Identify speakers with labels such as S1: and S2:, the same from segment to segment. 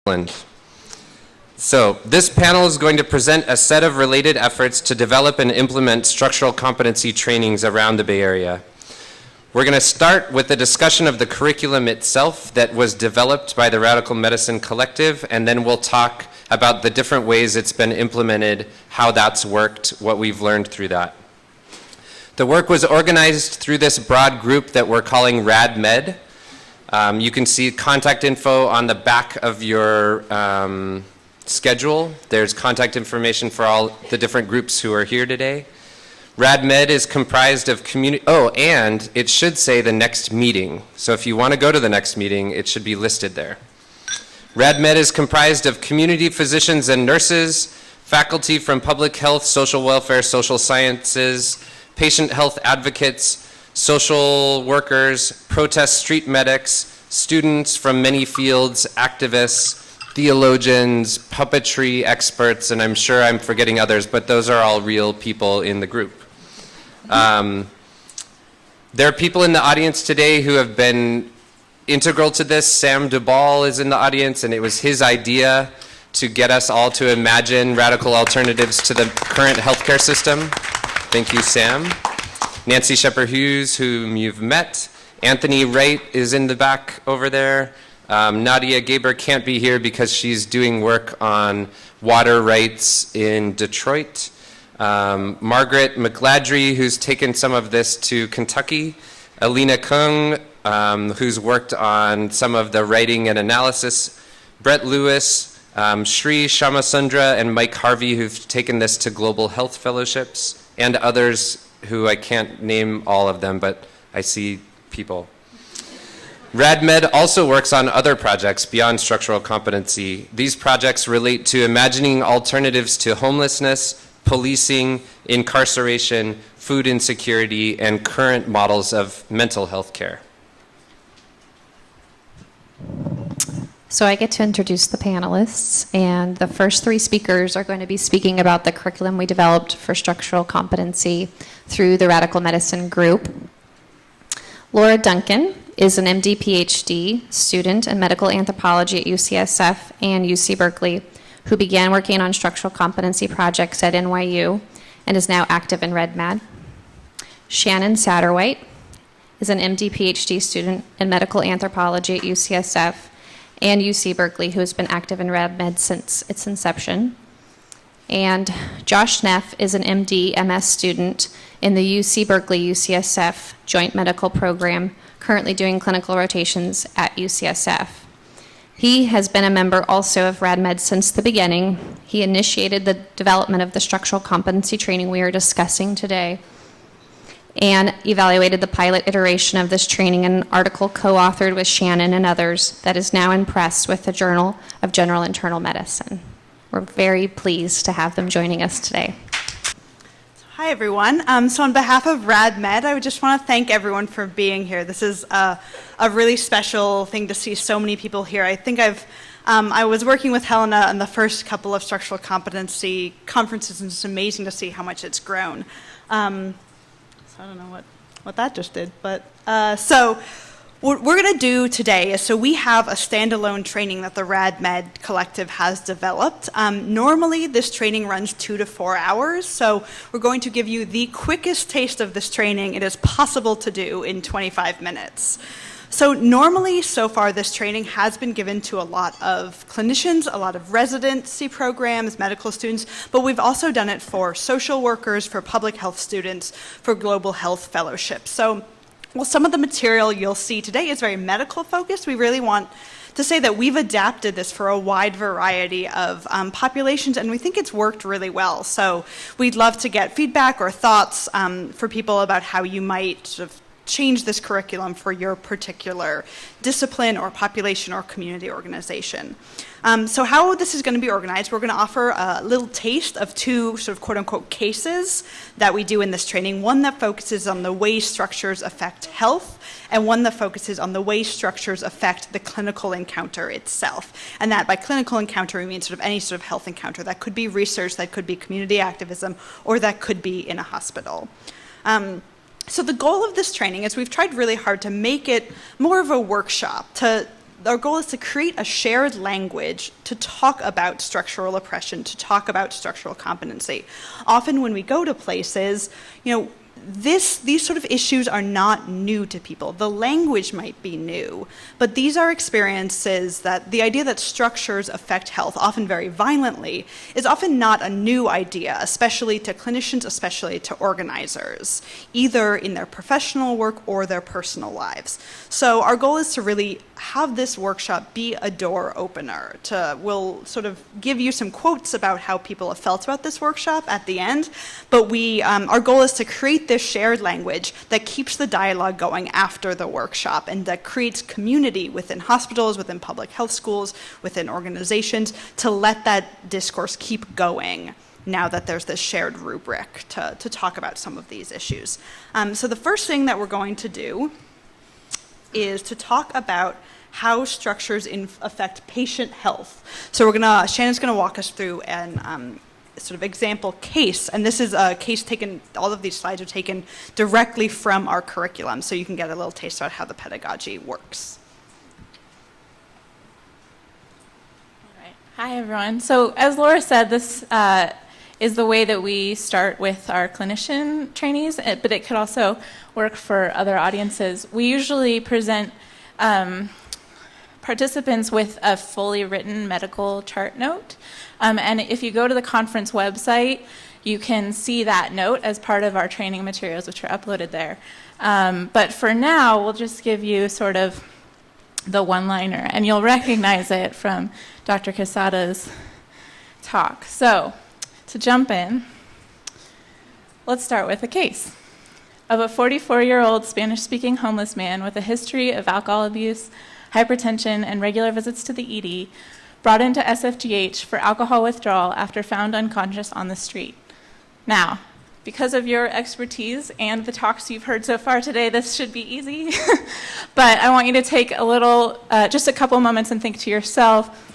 S1: Oakland. So this panel is going to present a set of related efforts to develop and implement structural competency trainings around the Bay Area. We're going to start with a discussion of the curriculum itself that was developed by the Radical Medicine Collective, and then we'll talk about the different ways it's been implemented, how that's worked, what we've learned through that. The work was organized through this broad group that we're calling Rad-Med. You can see contact info on the back of your schedule. There's contact information for all the different groups who are here today. Rad-Med is comprised of community, and it should say the next meeting. So if you want to go to the next meeting, it should be listed there. Rad-Med is comprised of community physicians and nurses, faculty from public health, social welfare, social sciences, patient health advocates, social workers, protest street medics, students from many fields, activists, theologians, puppetry experts, and I'm sure I'm forgetting others, but those are all real people in the group. There are people in the audience today who have been integral to this. Sam Dubal is in the audience, and it was his idea to get us all to imagine radical alternatives to the current healthcare system. Thank you, Sam. Nancy Shepard-Hughes, whom you've met. Anthony Wright is in the back over there. Nadia Gaber can't be here because she's doing work on water rights in Detroit. Margaret McGladrey, who's taken some of this to Kentucky. Alina Kung, who's worked on some of the writing and analysis. Brett Lewis, Sri Shamasundra, and Mike Harvey, who've taken this to Global Health Fellowships, and others who I can't name all of them, but I see people. RadMed also works on other projects beyond structural competency. These projects relate to imagining alternatives to homelessness, policing, incarceration, food insecurity, and current models of mental health care.
S2: So I get to introduce the panelists, and the first three speakers are going to be speaking about the curriculum we developed for structural competency through the Radical Medicine group. Laura Duncan is an MD PhD student in medical anthropology at UCSF and UC Berkeley, who began working on structural competency projects at NYU and is now active in RadMed. Shannon Satterwhite is an MD PhD student in medical anthropology at UCSF and UC Berkeley, who has been active in RadMed since its inception. And Josh Neff is an MD MS student in the UC Berkeley UCSF Joint Medical Program, currently doing clinical rotations at UCSF. He has been a member also of RadMed since the beginning. He initiated the development of the structural competency training we are discussing today and evaluated the pilot iteration of this training in an article co-authored with Shannon and others that is now in press with the Journal of General Internal Medicine. We're very pleased to have them joining us today.
S3: Hi, everyone. So on behalf of RadMed, I would just want to thank everyone for being here. This is a really special thing to see so many people here. I think I was working with Helena on the first couple of structural competency conferences, and it's amazing to see how much it's grown. So I don't know what that just did, but so what we're going to do today is, so we have a standalone training that the RadMed Collective has developed. Normally, this training runs 2 to 4 hours, so we're going to give you the quickest taste of this training it is possible to do in 25 minutes. So normally, so far, this training has been given to a lot of clinicians, a lot of residency programs, medical students, but we've also done it for social workers, for public health students, for global health fellowships. So well, some of the material you'll see today is very medical focused. We really want to say that we've adapted this for a wide variety of populations, and we think it's worked really well. So we'd love to get feedback or thoughts for people about how you might sort of change this curriculum for your particular discipline or population or community organization. So how this is going to be organized, we're going to offer a little taste of 2 sort of quote-unquote cases that we do in this training. One that focuses on the way structures affect health, and one that focuses on the way structures affect the clinical encounter itself. And that by clinical encounter, we mean sort of any sort of health encounter. That could be research, that could be community activism, or that could be in a hospital. So the goal of this training is we've tried really hard to make it more of a workshop, to our goal is to create a shared language to talk about structural oppression, to talk about structural competency. Often when we go to places, these sort of issues are not new to people. The language might be new, but these are experiences that the idea that structures affect health, often very violently, is often not a new idea, especially to clinicians, especially to organizers, either in their professional work or their personal lives. So our goal is to really have this workshop be a door opener. We'll sort of give you some quotes about how people have felt about this workshop at the end, but our goal is to create this shared language that keeps the dialogue going after the workshop and that creates community within hospitals, within public health schools, within organizations, to let that discourse keep going now that there's this shared rubric to talk about some of these issues. So the first thing that we're going to do is to talk about how structures affect patient health. So Shannon's gonna walk us through an sort of example case, and this is a case taken, all of these slides are taken directly from our curriculum, so you can get a little taste about how the pedagogy works.
S4: All right. Hi, everyone. So as Laura said, this is the way that we start with our clinician trainees, but it could also work for other audiences. We usually present participants with a fully written medical chart note. And if you go to the conference website, you can see that note as part of our training materials, which are uploaded there. But for now, we'll just give you sort of the one-liner, and you'll recognize it from Dr. Quesada's talk. So, to jump in, let's start with a case of a 44-year-old Spanish-speaking homeless man with a history of alcohol abuse, hypertension, and regular visits to the ED, brought into SFGH for alcohol withdrawal after found unconscious on the street. Now, because of your expertise and the talks you've heard so far today, this should be easy. But I want you to take just a couple moments and think to yourself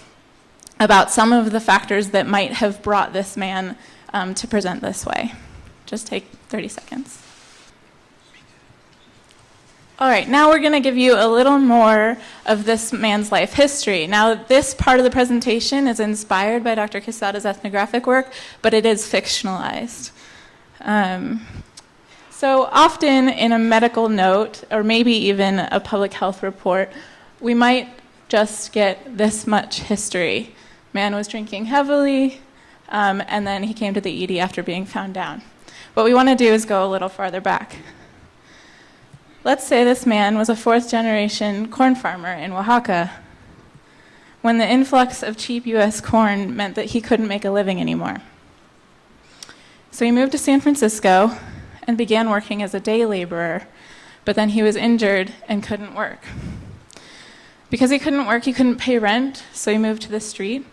S4: about some of the factors that might have brought this man to present this way. Just take 30 seconds. All right, now we're going to give you a little more of this man's life history. Now, this part of the presentation is inspired by Dr. Quesada's ethnographic work, but it is fictionalized. So often in a medical note, or maybe even a public health report, we might just get this much history. Man was drinking heavily, and then he came to the ED after being found down. What we want to do is go a little farther back. Let's say this man was a fourth-generation corn farmer in Oaxaca when the influx of cheap U.S. corn meant that he couldn't make a living anymore. So he moved to San Francisco and began working as a day laborer, but then he was injured and couldn't work. Because he couldn't work, he couldn't pay rent, so he moved to the street,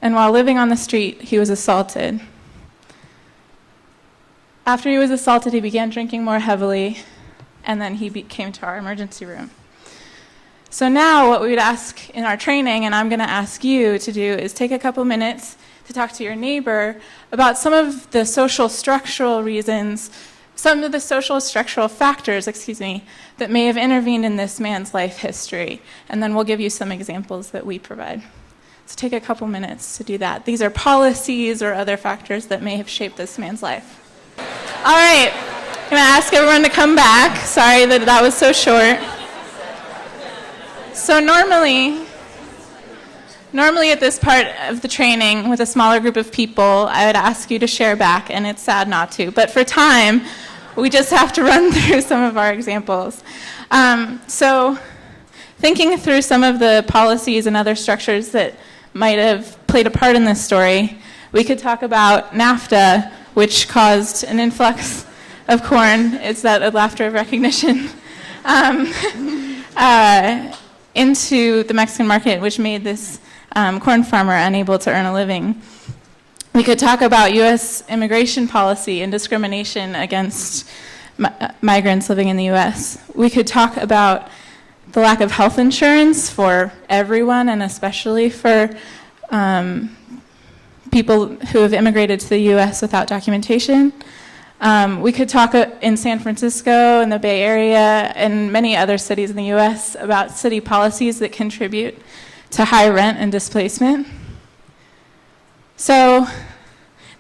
S4: and while living on the street, he was assaulted. After he was assaulted, he began drinking more heavily, and then he came to our emergency room. So now what we would ask in our training, and I'm going to ask you to do, is take a couple minutes to talk to your neighbor about some of the social structural reasons, some of the social structural factors, that may have intervened in this man's life history. And then we'll give you some examples that we provide. So take a couple minutes to do that. These are policies or other factors that may have shaped this man's life. All right. I'm going to ask everyone to come back. Sorry that was so short. So normally at this part of the training with a smaller group of people, I would ask you to share back, and it's sad not to. But for time, we just have to run through some of our examples. So thinking through some of the policies and other structures that might have played a part in this story, we could talk about NAFTA, which caused an influx of corn, it's that laughter of recognition, into the Mexican market, which made this corn farmer unable to earn a living. We could talk about U.S. immigration policy and discrimination against migrants living in the U.S. We could talk about the lack of health insurance for everyone, and especially for people who have immigrated to the U.S. without documentation. We could talk in San Francisco, in the Bay Area, and many other cities in the US about city policies that contribute to high rent and displacement. So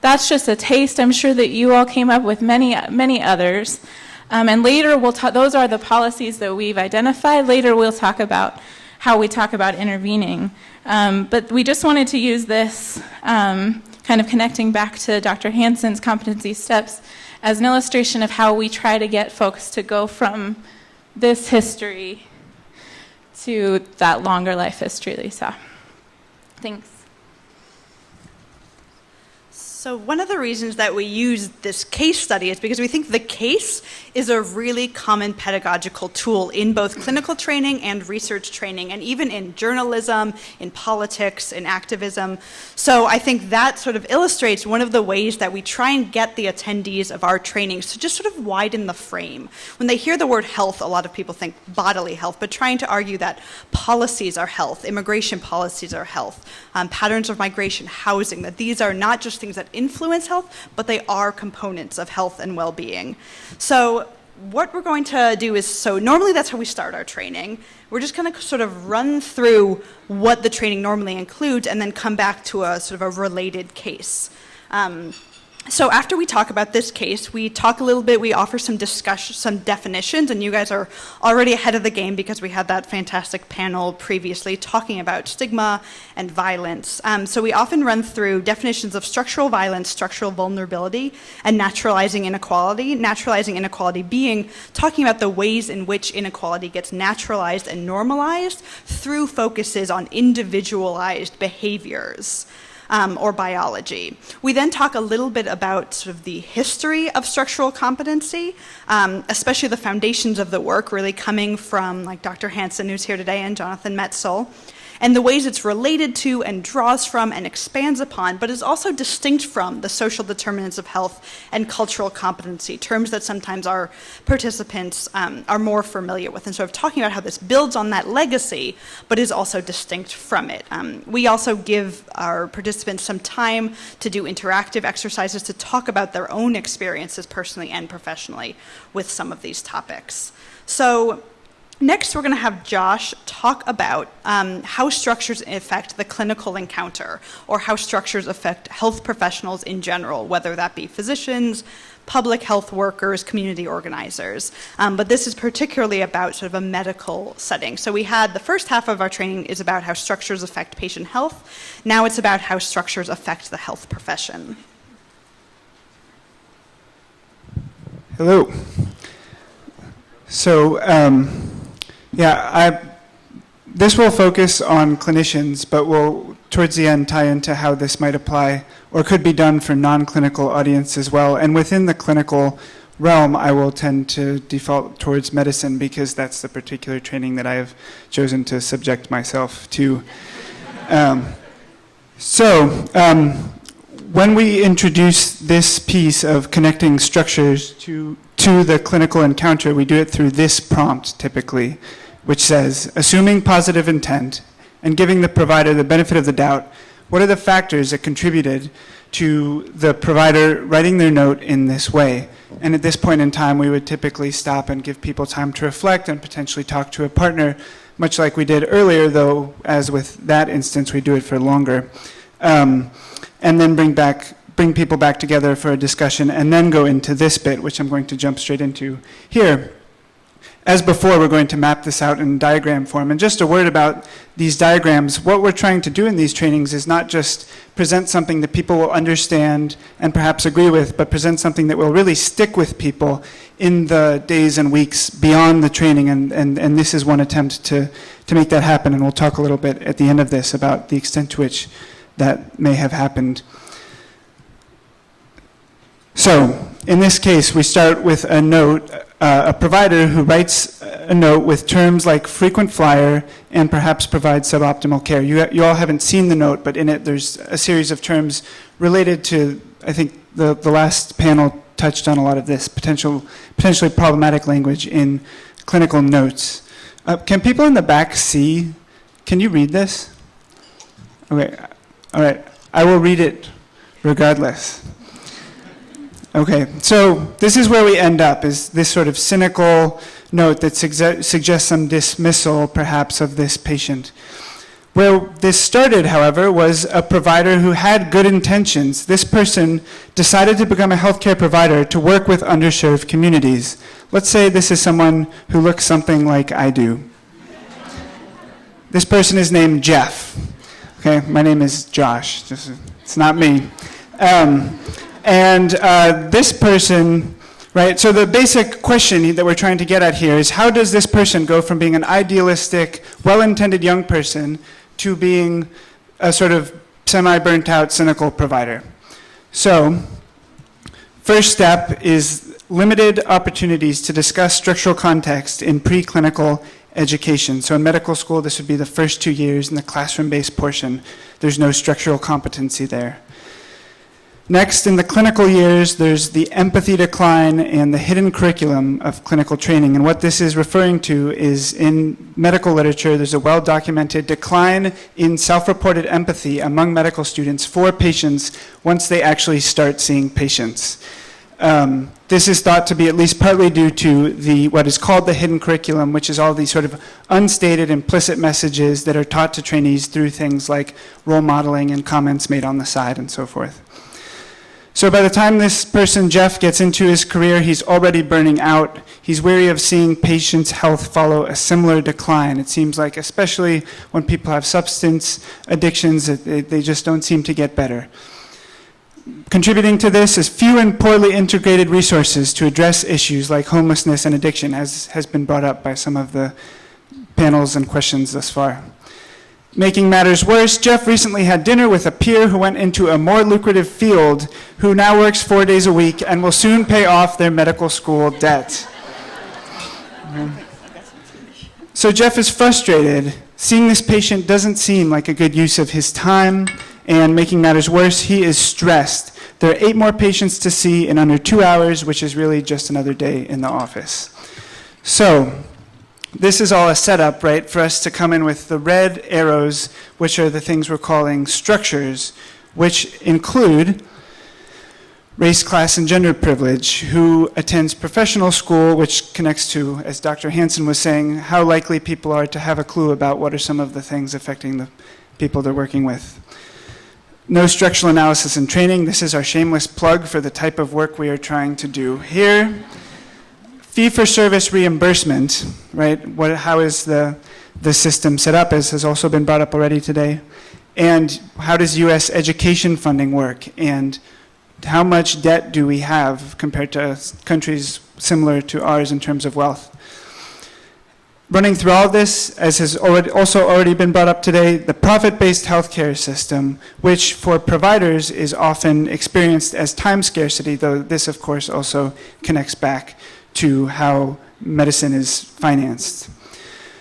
S4: that's just a taste. I'm sure that you all came up with many, many others. And later, those are the policies that we've identified. Later, we'll talk about how we talk about intervening. But we just wanted to use this kind of connecting back to Dr. Hansen's competency steps as an illustration of how we try to get folks to go from this history to that longer life history, Lisa. Thanks.
S3: So one of the reasons that we use this case study is because we think the case is a really common pedagogical tool in both clinical training and research training, and even in journalism, in politics, in activism. So I think that sort of illustrates one of the ways that we try and get the attendees of our trainings to just sort of widen the frame. When they hear the word health, a lot of people think bodily health, but trying to argue that policies are health, immigration policies are health, patterns of migration, housing, that these are not just things that influence health, but they are components of health and well-being. So what we're going to do is, so normally that's how we start our training. We're just going to sort of run through what the training normally includes and then come back to a sort of a related case. So after we talk about this case, we talk a little bit, we offer some discussion, some definitions, and you guys are already ahead of the game because we had that fantastic panel previously talking about stigma and violence. So we often run through definitions of structural violence, structural vulnerability, and naturalizing inequality. Naturalizing inequality being talking about the ways in which inequality gets naturalized and normalized through focuses on individualized behaviors. Or biology. We then talk a little bit about sort of the history of structural competency, especially the foundations of the work really coming from like Dr. Hansen, who's here today, and Jonathan Metzl, and the ways it's related to and draws from and expands upon, but is also distinct from the social determinants of health and cultural competency, terms that sometimes our participants are more familiar with, and sort of talking about how this builds on that legacy, but is also distinct from it. We also give our participants some time to do interactive exercises to talk about their own experiences personally and professionally with some of these topics. So next, we're going to have Josh talk about how structures affect the clinical encounter, or how structures affect health professionals in general, whether that be physicians, public health workers, community organizers. But this is particularly about sort of a medical setting. So we had the first half of our training is about how structures affect patient health. Now it's about how structures affect the health profession.
S5: Hello. So, this will focus on clinicians, but will, towards the end, tie into how this might apply or could be done for non-clinical audience as well. And within the clinical realm, I will tend to default towards medicine because that's the particular training that I have chosen to subject myself to. When we introduce this piece of connecting structures to the clinical encounter, we do it through this prompt typically, which says, assuming positive intent and giving the provider the benefit of the doubt, what are the factors that contributed to the provider writing their note in this way? And at this point in time, we would typically stop and give people time to reflect and potentially talk to a partner, much like we did earlier, though, as with that instance, we do it for longer. And then bring people back together for a discussion, and then go into this bit, which I'm going to jump straight into here. As before, we're going to map this out in diagram form. And just a word about these diagrams. What we're trying to do in these trainings is not just present something that people will understand and perhaps agree with, but present something that will really stick with people in the days and weeks beyond the training. And this is one attempt to make that happen. And we'll talk a little bit at the end of this about the extent to which that may have happened. So, in this case, we start with a note, a provider who writes a note with terms like frequent flyer and perhaps provides suboptimal care. You all haven't seen the note, but in it there's a series of terms related to, I think the last panel touched on a lot of this, potentially problematic language in clinical notes. Can people in the back see? Can you read this? Okay, all right, I will read it regardless. Okay, so this is where we end up, is this sort of cynical note that suggests some dismissal, perhaps, of this patient. Where this started, however, was a provider who had good intentions. This person decided to become a healthcare provider to work with underserved communities. Let's say this is someone who looks something like I do. This person is named Jeff. Okay, my name is Josh. It's not me. This person, right, so the basic question that we're trying to get at here is how does this person go from being an idealistic, well-intended young person to being a sort of semi-burnt out, cynical provider? So, first step is limited opportunities to discuss structural context in preclinical education. So in medical school, this would be the first 2 years in the classroom-based portion. There's no structural competency there. Next, in the clinical years, there's the empathy decline and the hidden curriculum of clinical training. And what this is referring to is in medical literature, there's a well-documented decline in self-reported empathy among medical students for patients once they actually start seeing patients. This is thought to be at least partly due to what is called the hidden curriculum, which is all these sort of unstated implicit messages that are taught to trainees through things like role modeling and comments made on the side and so forth. So by the time this person, Jeff, gets into his career, he's already burning out. He's wary of seeing patients' health follow a similar decline. It seems like, especially when people have substance addictions, they just don't seem to get better. Contributing to this is few and poorly integrated resources to address issues like homelessness and addiction, as has been brought up by some of the panels and questions thus far. Making matters worse, Jeff recently had dinner with a peer who went into a more lucrative field, who now works 4 days a week and will soon pay off their medical school debt. So Jeff is frustrated. Seeing this patient doesn't seem like a good use of his time, and making matters worse, he is stressed. There are 8 more patients to see in under 2 hours, which is really just another day in the office. So, this is all a setup, right, for us to come in with the red arrows, which are the things we're calling structures, which include race, class, and gender privilege, who attends professional school, which connects to, as Dr. Hansen was saying, how likely people are to have a clue about what are some of the things affecting the people they're working with. No structural analysis and training. This is our shameless plug for the type of work we are trying to do here. Fee-for-service reimbursement, right? How is the system set up, as has also been brought up already today? And how does U.S. education funding work? And how much debt do we have compared to countries similar to ours in terms of wealth? Running through all this, as has also already been brought up today, the profit-based healthcare system, which for providers is often experienced as time scarcity, though this, of course, also connects back to how medicine is financed.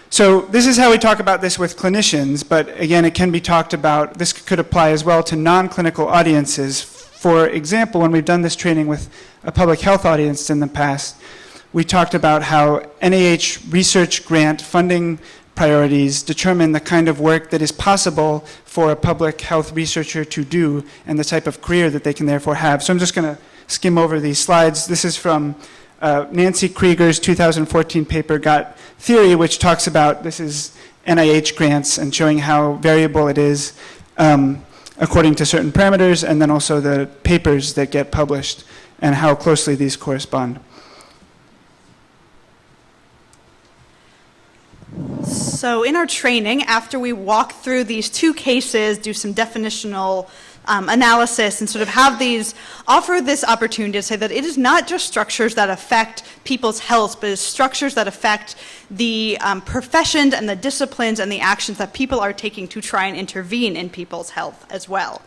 S5: So this is how we talk about this with clinicians, but again, it can be talked about, this could apply as well to non-clinical audiences. For example, when we've done this training with a public health audience in the past, we talked about how NIH research grant funding priorities determine the kind of work that is possible for a public health researcher to do and the type of career that they can therefore have. So I'm just going to skim over these slides. This is from Nancy Krieger's 2014 paper, Got Theory, which talks about, this is NIH grants and showing how variable it is according to certain parameters, and then also the papers that get published and how closely these correspond.
S3: So in our training, after we walk through these 2 cases, do some definitional analysis, and sort of offer this opportunity to say that it is not just structures that affect people's health, but it's structures that affect the professions and the disciplines and the actions that people are taking to try and intervene in people's health as well.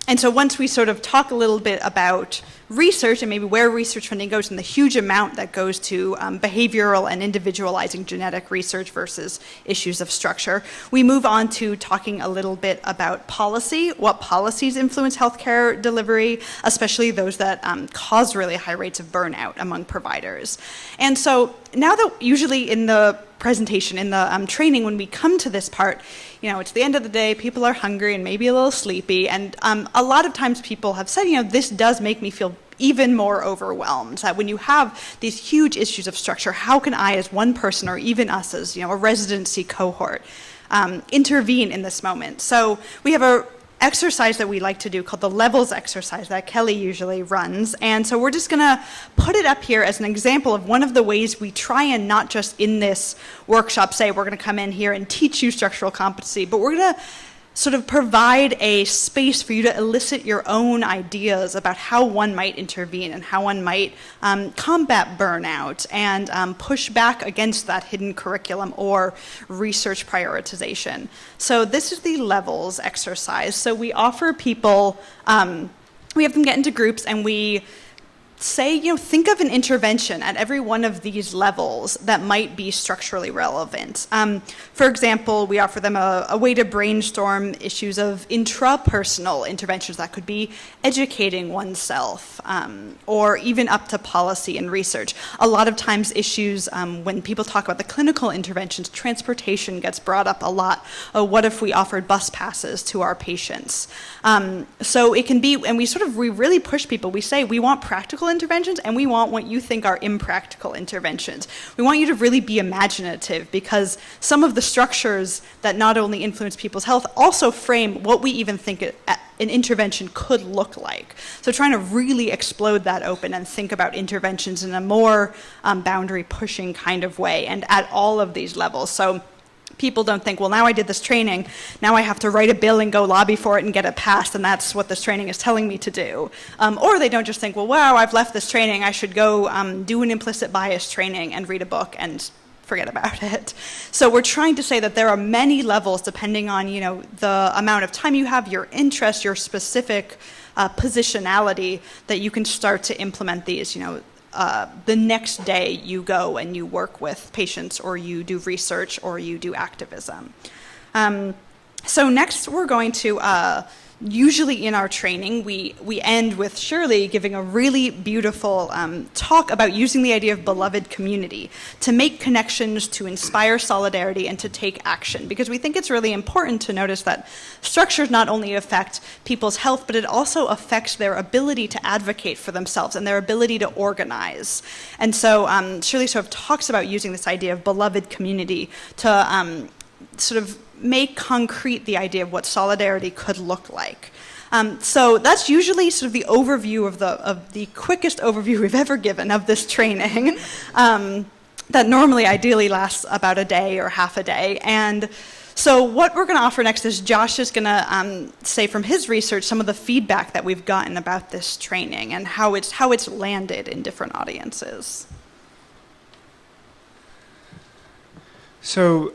S3: And so once we sort of talk a little bit about research and maybe where research funding goes and the huge amount that goes to behavioral and individualizing genetic research versus issues of structure, we move on to talking a little bit about policy, what policies influence healthcare delivery, especially those that cause really high rates of burnout among providers. And so now that usually in the presentation, in the training, when we come to this part, you know, it's the end of the day, people are hungry and maybe a little sleepy, and a lot of times people have said, you know, this does make me feel even more overwhelmed. That when you have these huge issues of structure, how can I as one person, or even us as a residency cohort, intervene in this moment? So we have a exercise that we like to do called the levels exercise that Kelly usually runs. And so we're just gonna put it up here as an example of one of the ways we try and not just in this workshop say we're gonna come in here and teach you structural competency, but we're gonna sort of provide a space for you to elicit your own ideas about how one might intervene and how one might combat burnout and push back against that hidden curriculum or research prioritization. So this is the levels exercise. So we offer people, we have them get into groups and we say, think of an intervention at every one of these levels that might be structurally relevant. For example, we offer them a way to brainstorm issues of intrapersonal interventions that could be educating oneself, or even up to policy and research. A lot of times issues, when people talk about the clinical interventions, transportation gets brought up a lot. What if we offered bus passes to our patients? So it can be, and we really push people. We say we want practical interventions and we want what you think are impractical interventions. We want you to really be imaginative, because some of the structures that not only influence people's health also frame what we even think an intervention could look like. So trying to really explode that open and think about interventions in a more boundary pushing kind of way, and at all of these levels. So people don't think, well, now I did this training, now I have to write a bill and go lobby for it and get it passed, and that's what this training is telling me to do. Or they don't just think, well, wow, I've left this training, I should go do an implicit bias training and read a book and forget about it. So we're trying to say that there are many levels depending on, the amount of time you have, your interest, your specific positionality, that you can start to implement these, the next day you go and you work with patients, or you do research, or you do activism. So next we're going to, usually in our training, we end with Shirley giving a really beautiful talk about using the idea of beloved community to make connections, to inspire solidarity, and to take action. Because we think it's really important to notice that structures not only affect people's health, but it also affects their ability to advocate for themselves and their ability to organize. And so Shirley sort of talks about using this idea of beloved community to sort of make concrete the idea of what solidarity could look like. So that's usually sort of the overview of the quickest overview we've ever given of this training, that normally ideally lasts about a day or half a day. And so what we're going to offer next is Josh is going to say from his research some of the feedback that we've gotten about this training and how it's landed in different audiences.
S5: So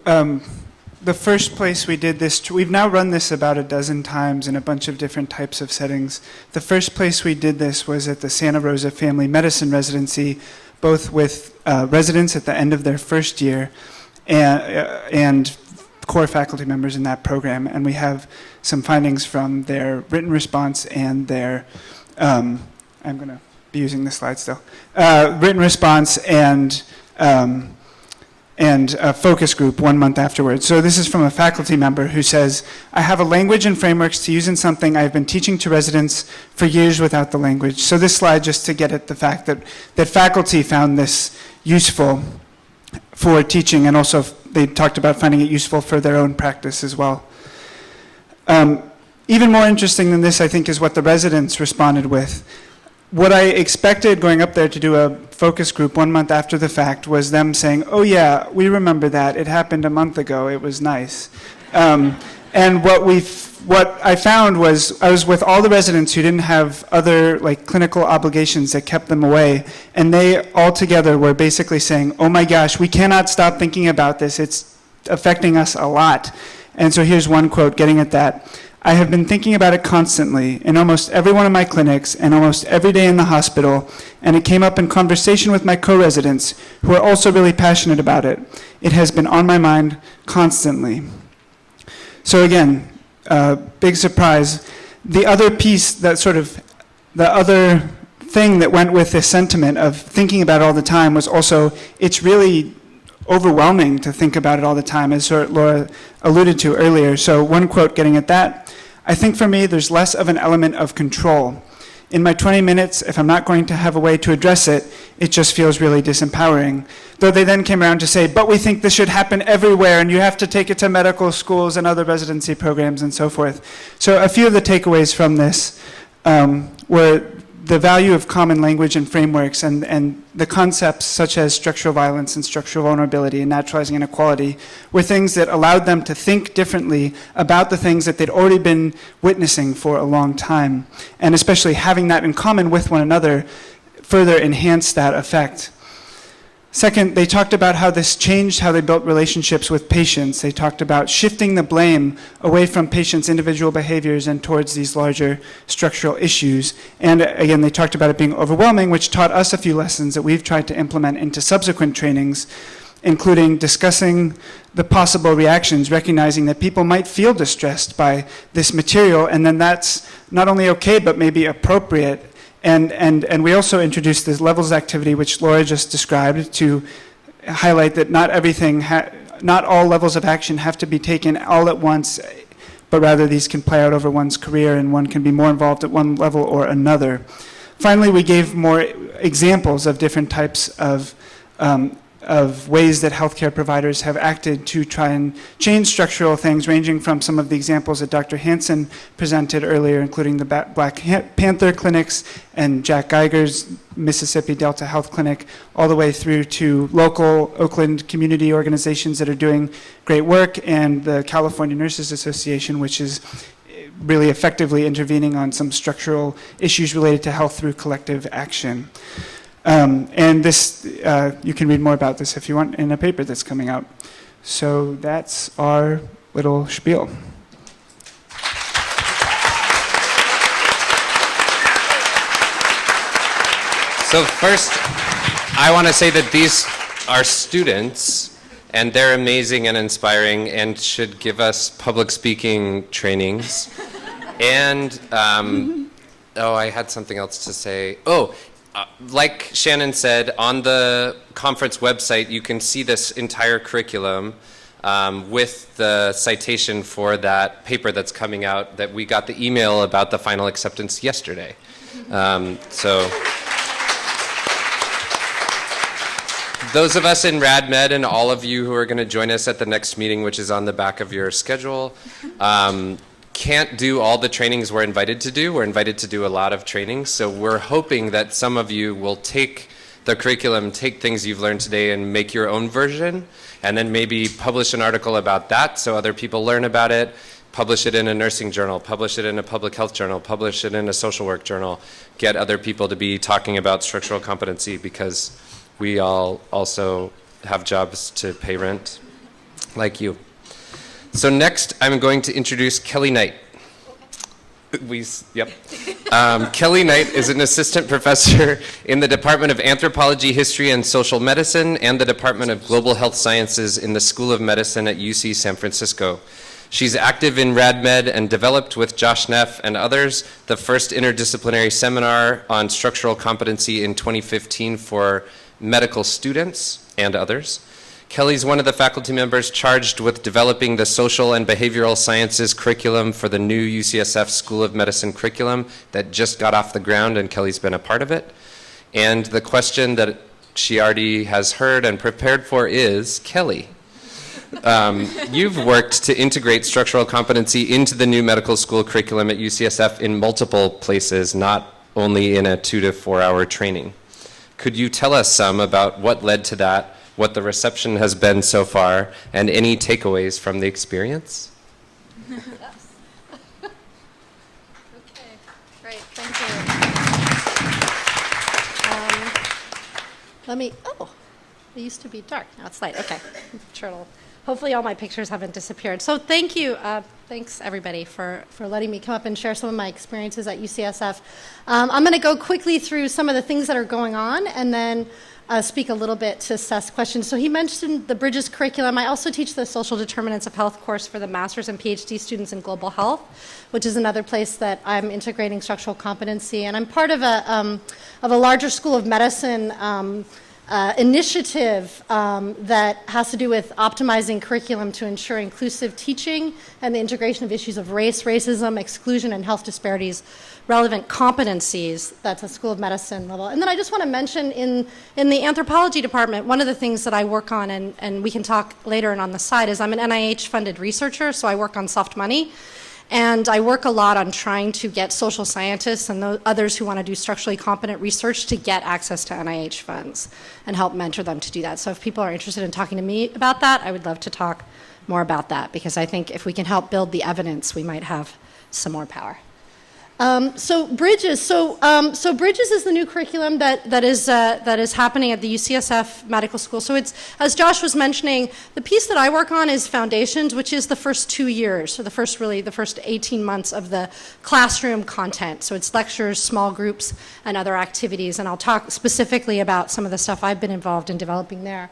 S5: the first place we did this, we've now run this about a dozen times in a bunch of different types of settings. The first place we did this was at the Santa Rosa Family Medicine Residency, both with residents at the end of their first year and core faculty members in that program. And we have some findings from their written response and their, I'm going to be using this slide still, written response and a focus group 1 month afterwards. So this is from a faculty member who says, I have a language and frameworks to use in something I've been teaching to residents for years without the language. So this slide just to get at the fact that faculty found this useful for teaching, and also they talked about finding it useful for their own practice as well. Even more interesting than this, I think, is what the residents responded with. What I expected going up there to do a focus group 1 month after the fact was them saying, oh yeah, we remember that, it happened a month ago, it was nice. And what I found was I was with all the residents who didn't have other clinical obligations that kept them away, and they all together were basically saying, oh my gosh, we cannot stop thinking about this, it's affecting us a lot. And so here's one quote getting at that. I have been thinking about it constantly in almost every one of my clinics and almost every day in the hospital, and it came up in conversation with my co-residents who are also really passionate about it. It has been on my mind constantly. So again, big surprise. The other piece that the other thing that went with this sentiment of thinking about it all the time was also, it's really overwhelming to think about it all the time, as Laura alluded to earlier. So one quote getting at that, I think for me there's less of an element of control. in my 20 minutes, if I'm not going to have a way to address it, it just feels really disempowering. Though they then came around to say, but we think this should happen everywhere, and you have to take it to medical schools and other residency programs and so forth. So a few of the takeaways from this were the value of common language and frameworks, and the concepts such as structural violence and structural vulnerability and naturalizing inequality were things that allowed them to think differently about the things that they'd already been witnessing for a long time. And especially having that in common with one another further enhanced that effect. Second, they talked about how this changed how they built relationships with patients. They talked about shifting the blame away from patients' individual behaviors and towards these larger structural issues. And again, they talked about it being overwhelming, which taught us a few lessons that we've tried to implement into subsequent trainings, including discussing the possible reactions, recognizing that people might feel distressed by this material, and then that's not only okay, but maybe appropriate. And we also introduced this levels activity, which Laura just described, to highlight that not all levels of action have to be taken all at once, but rather these can play out over one's career, and one can be more involved at one level or another. Finally, we gave more examples of different types of ways that healthcare providers have acted to try and change structural things, ranging from some of the examples that Dr. Hansen presented earlier, including the Black Panther clinics and Jack Geiger's Mississippi Delta Health Clinic, all the way through to local Oakland community organizations that are doing great work, and the California Nurses Association, which is really effectively intervening on some structural issues related to health through collective action. And this, you can read more about this if you want in a paper that's coming out. So that's our little spiel.
S1: So first, I want to say that these are students, and they're amazing and inspiring and should give us public speaking trainings. And, I had something else to say. Like Shannon said, on the conference website, you can see this entire curriculum with the citation for that paper that's coming out that we got the email about the final acceptance yesterday. So those of us in RadMed and all of you who are going to join us at the next meeting, which is on the back of your schedule, can't do all the trainings we're invited to do. We're invited to do a lot of trainings, so we're hoping that some of you will take the curriculum, take things you've learned today and make your own version, and then maybe publish an article about that so other people learn about it, publish it in a nursing journal, publish it in a public health journal, publish it in a social work journal, get other people to be talking about structural competency, because we all also have jobs to pay rent, like you. So next, I'm going to introduce Kelly Knight. Kelly Knight is an assistant professor in the Department of Anthropology, History, and Social Medicine, and the Department of Global Health Sciences in the School of Medicine at UC San Francisco. She's active in RadMed and developed with Josh Neff and others the first interdisciplinary seminar on structural competency in 2015 for medical students and others. Kelly's one of the faculty members charged with developing the social and behavioral sciences curriculum for the new UCSF School of Medicine curriculum that just got off the ground, and Kelly's been a part of it. And the question that she already has heard and prepared for is, Kelly, you've worked to integrate structural competency into the new medical school curriculum at UCSF in multiple places, not only in a 2 to 4 hour training. Could you tell us some about what led to that, what the reception has been so far, and any takeaways from the experience?
S6: Okay, great, thank you. It used to be dark, now it's light, okay. Hopefully all my pictures haven't disappeared. So thank you, thanks everybody for letting me come up and share some of my experiences at UCSF. I'm gonna go quickly through some of the things that are going on, and then speak a little bit to Seth's question. So he mentioned the Bridges curriculum. I also teach the Social Determinants of Health course for the master's and PhD students in global health, which is another place that I'm integrating structural competency. And I'm part of a larger school of medicine initiative that has to do with optimizing curriculum to ensure inclusive teaching and the integration of issues of race, racism, exclusion, and health disparities, relevant competencies. That's a School of Medicine level. And then I just want to mention in the Anthropology department, one of the things that I work on, and we can talk later and on the side, is I'm an NIH-funded researcher, so I work on soft money. And I work a lot on trying to get social scientists and others who want to do structurally competent research to get access to NIH funds and help mentor them to do that. So if people are interested in talking to me about that, I would love to talk more about that, because I think if we can help build the evidence, we might have some more power. So Bridges. So Bridges is the new curriculum that is happening at the UCSF Medical School. So it's, as Josh was mentioning, the piece that I work on is Foundations, which is the first 2 years, so the first 18 months of the classroom content. So it's lectures, small groups, and other activities. And I'll talk specifically about some of the stuff I've been involved in developing there.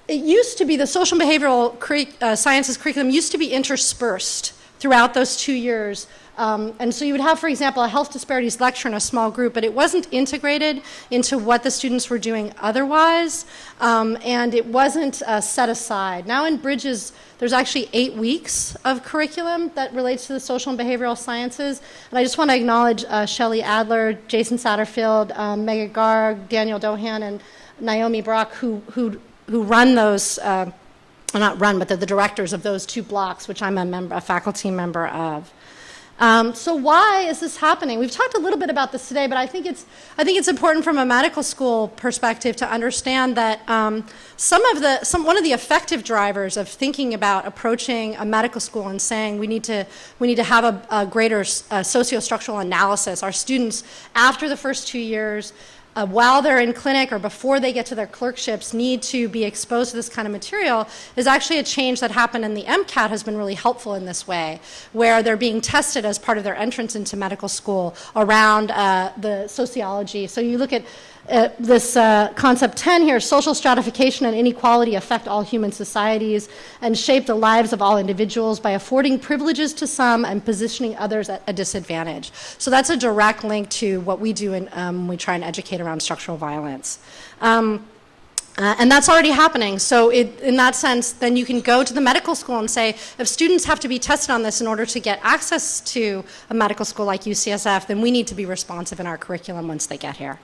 S6: It used to be, the social and behavioral sciences curriculum used to be interspersed throughout those 2 years. And so you would have, for example, a health disparities lecture in a small group, but it wasn't integrated into what the students were doing otherwise, and it wasn't set aside. Now in Bridges, there's actually 8 weeks of curriculum that relates to the social and behavioral sciences. And I just want to acknowledge Shirley Adler, Jason Satterfield, Megha Garg, Daniel Dohan, and Naomi Brock, who run those, not run, but they're the directors of those 2 blocks, which I'm a faculty member of. So why is this happening? We've talked a little bit about this today, but I think it's important from a medical school perspective to understand that one of the effective drivers of thinking about approaching a medical school and saying we need to have a greater socio-structural analysis. Our students, after the first 2 years, while they're in clinic or before they get to their clerkships, need to be exposed to this kind of material, is actually a change that happened in the MCAT has been really helpful in this way, where they're being tested as part of their entrance into medical school around the sociology. So you look at this concept 10 here, social stratification and inequality affect all human societies and shape the lives of all individuals by affording privileges to some and positioning others at a disadvantage. So that's a direct link to what we do when we try and educate around structural violence. And that's already happening. So in that sense, then you can go to the medical school and say, if students have to be tested on this in order to get access to a medical school like UCSF, then we need to be responsive in our curriculum once they get here.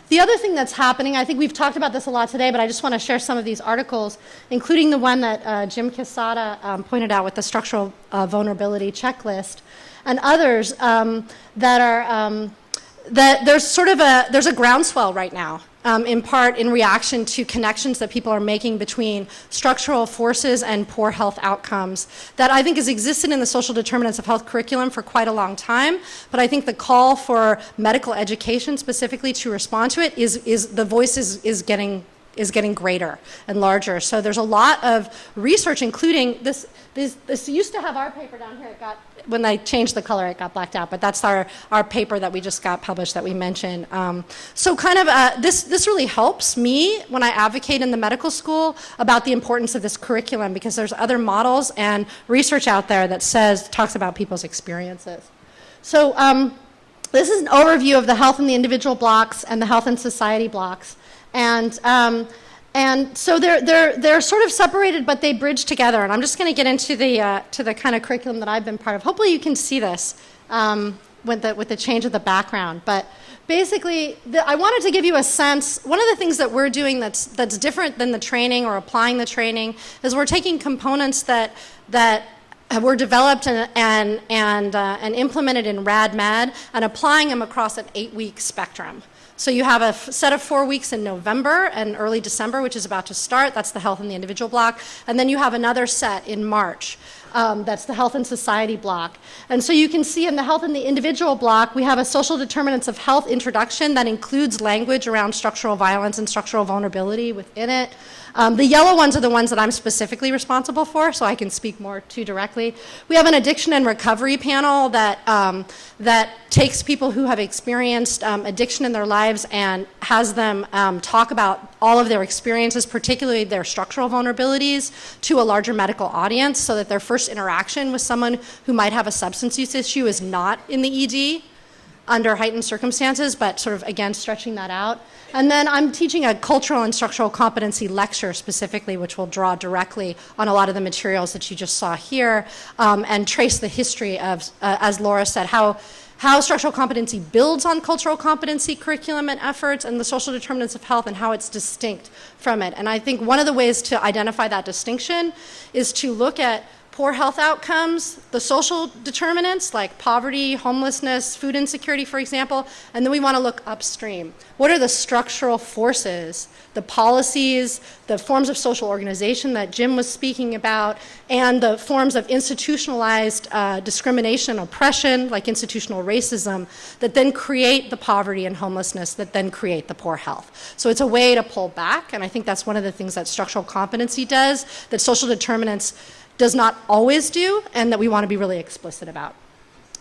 S6: The other thing that's happening, I think we've talked about this a lot today, but I just want to share some of these articles, including the one that Jim Quesada pointed out with the structural vulnerability checklist, and others that there's a groundswell right now, in part in reaction to connections that people are making between structural forces and poor health outcomes that I think has existed in the social determinants of health curriculum for quite a long time. But I think the call for medical education specifically to respond to it the voice is getting greater and larger. So there's a lot of research, including this used to have our paper down here. When I changed the color, it got blacked out, but that's our paper that we just got published that we mentioned. So kind of this really helps me when I advocate in the medical school about the importance of this curriculum, because there's other models and research out there that talks about people's experiences. So this is an overview of the health and the individual blocks and the health and society blocks. And so they're sort of separated, but they bridge together. And I'm just going to get into the kind of curriculum that I've been part of. Hopefully you can see this with the change of the background. But basically, I wanted to give you a sense. One of the things that we're doing that's different than the training or applying the training is we're taking components that were developed and implemented in RadMed and applying them across an 8-week spectrum. So you have a set of 4 weeks in November and early December, which is about to start. That's the health and the individual block. And then you have another set in March. That's the health and society block. And so you can see in the health and the individual block, we have a social determinants of health introduction that includes language around structural violence and structural vulnerability within it. The yellow ones are the ones that I'm specifically responsible for, so I can speak more to directly. We have an addiction and recovery panel that takes people who have experienced addiction in their lives and has them talk about all of their experiences, particularly their structural vulnerabilities, to a larger medical audience, so that their first interaction with someone who might have a substance use issue is not in the ED. under heightened circumstances, but sort of, again, stretching that out. And then I'm teaching a cultural and structural competency lecture specifically, which will draw directly on a lot of the materials that you just saw here, and trace the history of, as Laura said, how structural competency builds on cultural competency curriculum and efforts and the social determinants of health and how it's distinct from it. And I think one of the ways to identify that distinction is to look at poor health outcomes, the social determinants like poverty, homelessness, food insecurity, for example, and then we want to look upstream. What are the structural forces, the policies, the forms of social organization that Jim was speaking about, and the forms of institutionalized discrimination, oppression, like institutional racism, that then create the poverty and homelessness, that then create the poor health. So it's a way to pull back, and I think that's one of the things that structural competency does, that social determinants does not always do, and that we want to be really explicit about.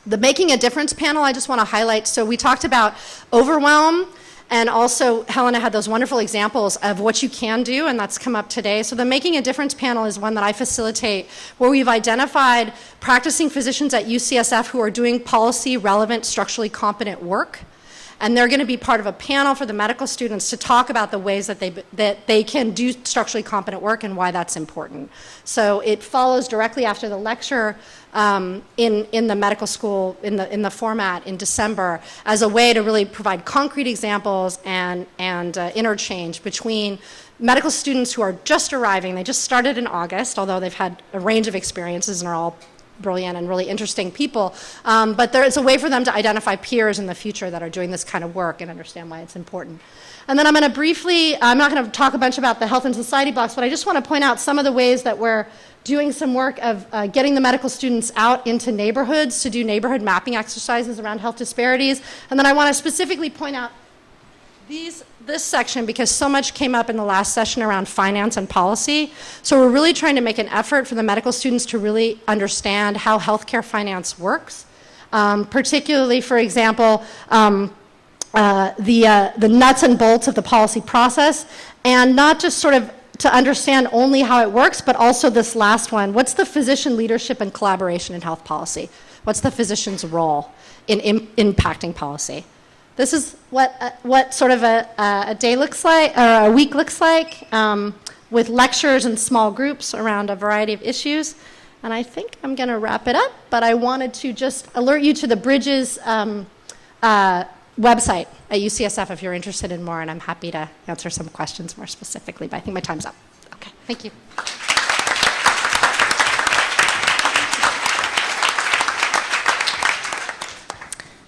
S6: The Making a Difference panel, I just want to highlight. So we talked about overwhelm, and also Helena had those wonderful examples of what you can do, and that's come up today. So the Making a Difference panel is one that I facilitate, where we've identified practicing physicians at UCSF who are doing policy-relevant, structurally competent work. And they're going to be part of a panel for the medical students to talk about the ways that they can do structurally competent work and why that's important. So it follows directly after the lecture in the medical school, in the format in December, as a way to really provide concrete examples and interchange between medical students who are just arriving. They just started in August, although they've had a range of experiences and are all brilliant and really interesting people, but there is a way for them to identify peers in the future that are doing this kind of work and understand why it's important. And then I'm going to briefly, I'm not going to talk a bunch about the health and society blocks, but I just want to point out some of the ways that we're doing some work of getting the medical students out into neighborhoods to do neighborhood mapping exercises around health disparities. And then I want to specifically point out this section, because so much came up in the last session around finance and policy. So we're really trying to make an effort for the medical students to really understand how healthcare finance works. Particularly, for example, the nuts and bolts of the policy process, and not just sort of to understand only how it works, but also this last one. What's the physician leadership and collaboration in health policy? What's the physician's role in impacting policy? This is what sort of a day looks like, or a week looks like, with lectures and small groups around a variety of issues. And I think I'm going to wrap it up, but I wanted to just alert you to the Bridges website at UCSF if you're interested in more, and I'm happy to answer some questions more specifically, but I think my time's up. Okay, thank you.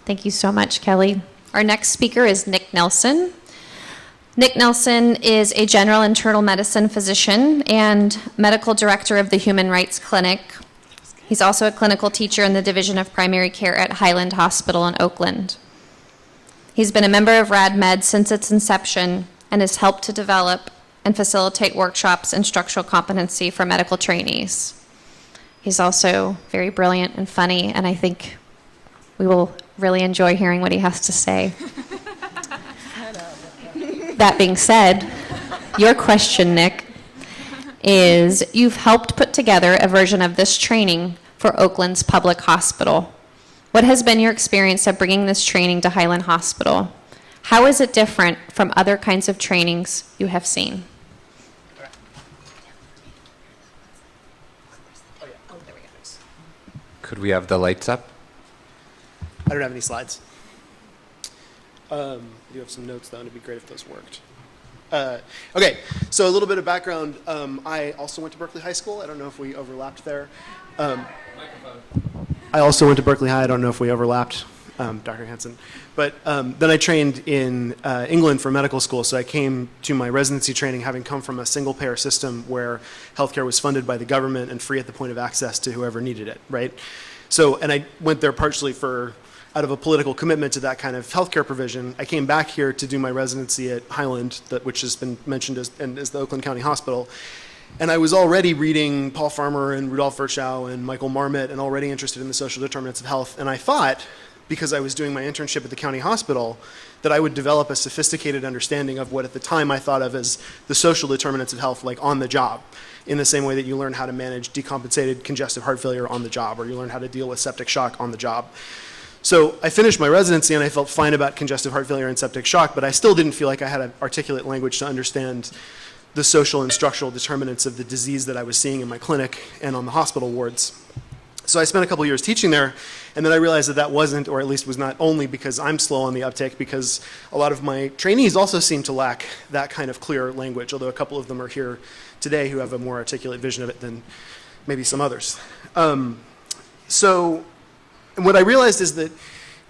S2: Thank you so much, Kelly. Our next speaker is Nick Nelson. Nick Nelson is a general internal medicine physician and medical director of the Human Rights Clinic. He's also a clinical teacher in the Division of Primary Care at Highland Hospital in Oakland. He's been a member of RadMed since its inception and has helped to develop and facilitate workshops in structural competency for medical trainees. He's also very brilliant and funny, and I think we will really enjoy hearing what he has to say. That being said, your question, Nick, is you've helped put together a version of this training for Oakland's public hospital. What has been your experience of bringing this training to Highland Hospital? How is it different from other kinds of trainings you have seen?
S1: Could we have the lights up?
S7: I don't have any slides. I do have some notes, though, and it'd be great if those worked. Okay, so a little bit of background. I also went to Berkeley High School. I don't know if we overlapped there. I also went to Berkeley High. I don't know if we overlapped, Dr. Hansen. But then I trained in England for medical school, so I came to my residency training having come from a single-payer system where healthcare was funded by the government and free at the point of access to whoever needed it, right? So, and I went there partially out of a political commitment to that kind of healthcare provision. I came back here to do my residency at Highland, which has been mentioned as the Oakland County Hospital. And I was already reading Paul Farmer and Rudolf Virchow and Michael Marmot and already interested in the social determinants of health. And I thought, because I was doing my internship at the county hospital, that I would develop a sophisticated understanding of what at the time I thought of as the social determinants of health, like on the job, in the same way that you learn how to manage decompensated congestive heart failure on the job, or you learn how to deal with septic shock on the job. So I finished my residency and I felt fine about congestive heart failure and septic shock, but I still didn't feel like I had an articulate language to understand the social and structural determinants of the disease that I was seeing in my clinic and on the hospital wards. So I spent a couple years teaching there, and then I realized that that wasn't, or at least was not only because I'm slow on the uptake, because a lot of my trainees also seem to lack that kind of clear language, although a couple of them are here today who have a more articulate vision of it than maybe some others. So what I realized is that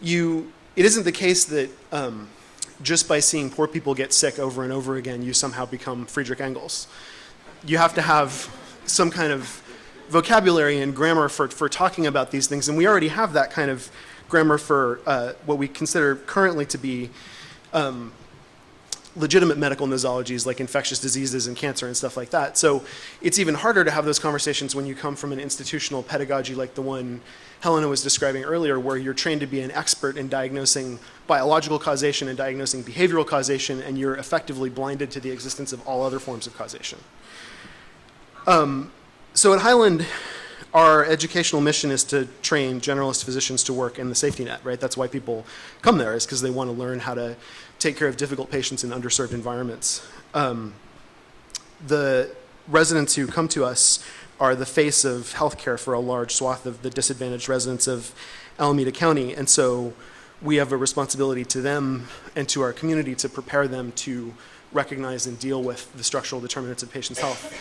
S7: it isn't the case that just by seeing poor people get sick over and over again, you somehow become Friedrich Engels. You have to have some kind of vocabulary and grammar for talking about these things, and we already have that kind of grammar for what we consider currently to be legitimate medical nosologies like infectious diseases and cancer and stuff like that. So it's even harder to have those conversations when you come from an institutional pedagogy like the one Helena was describing earlier, where you're trained to be an expert in diagnosing biological causation and diagnosing behavioral causation, and you're effectively blinded to the existence of all other forms of causation. So at Highland, our educational mission is to train generalist physicians to work in the safety net, right? That's why people come there, is because they want to learn how to take care of difficult patients in underserved environments. The residents who come to us are the face of healthcare for a large swath of the disadvantaged residents of Alameda County, and so we have a responsibility to them and to our community to prepare them to recognize and deal with the structural determinants of patients' health.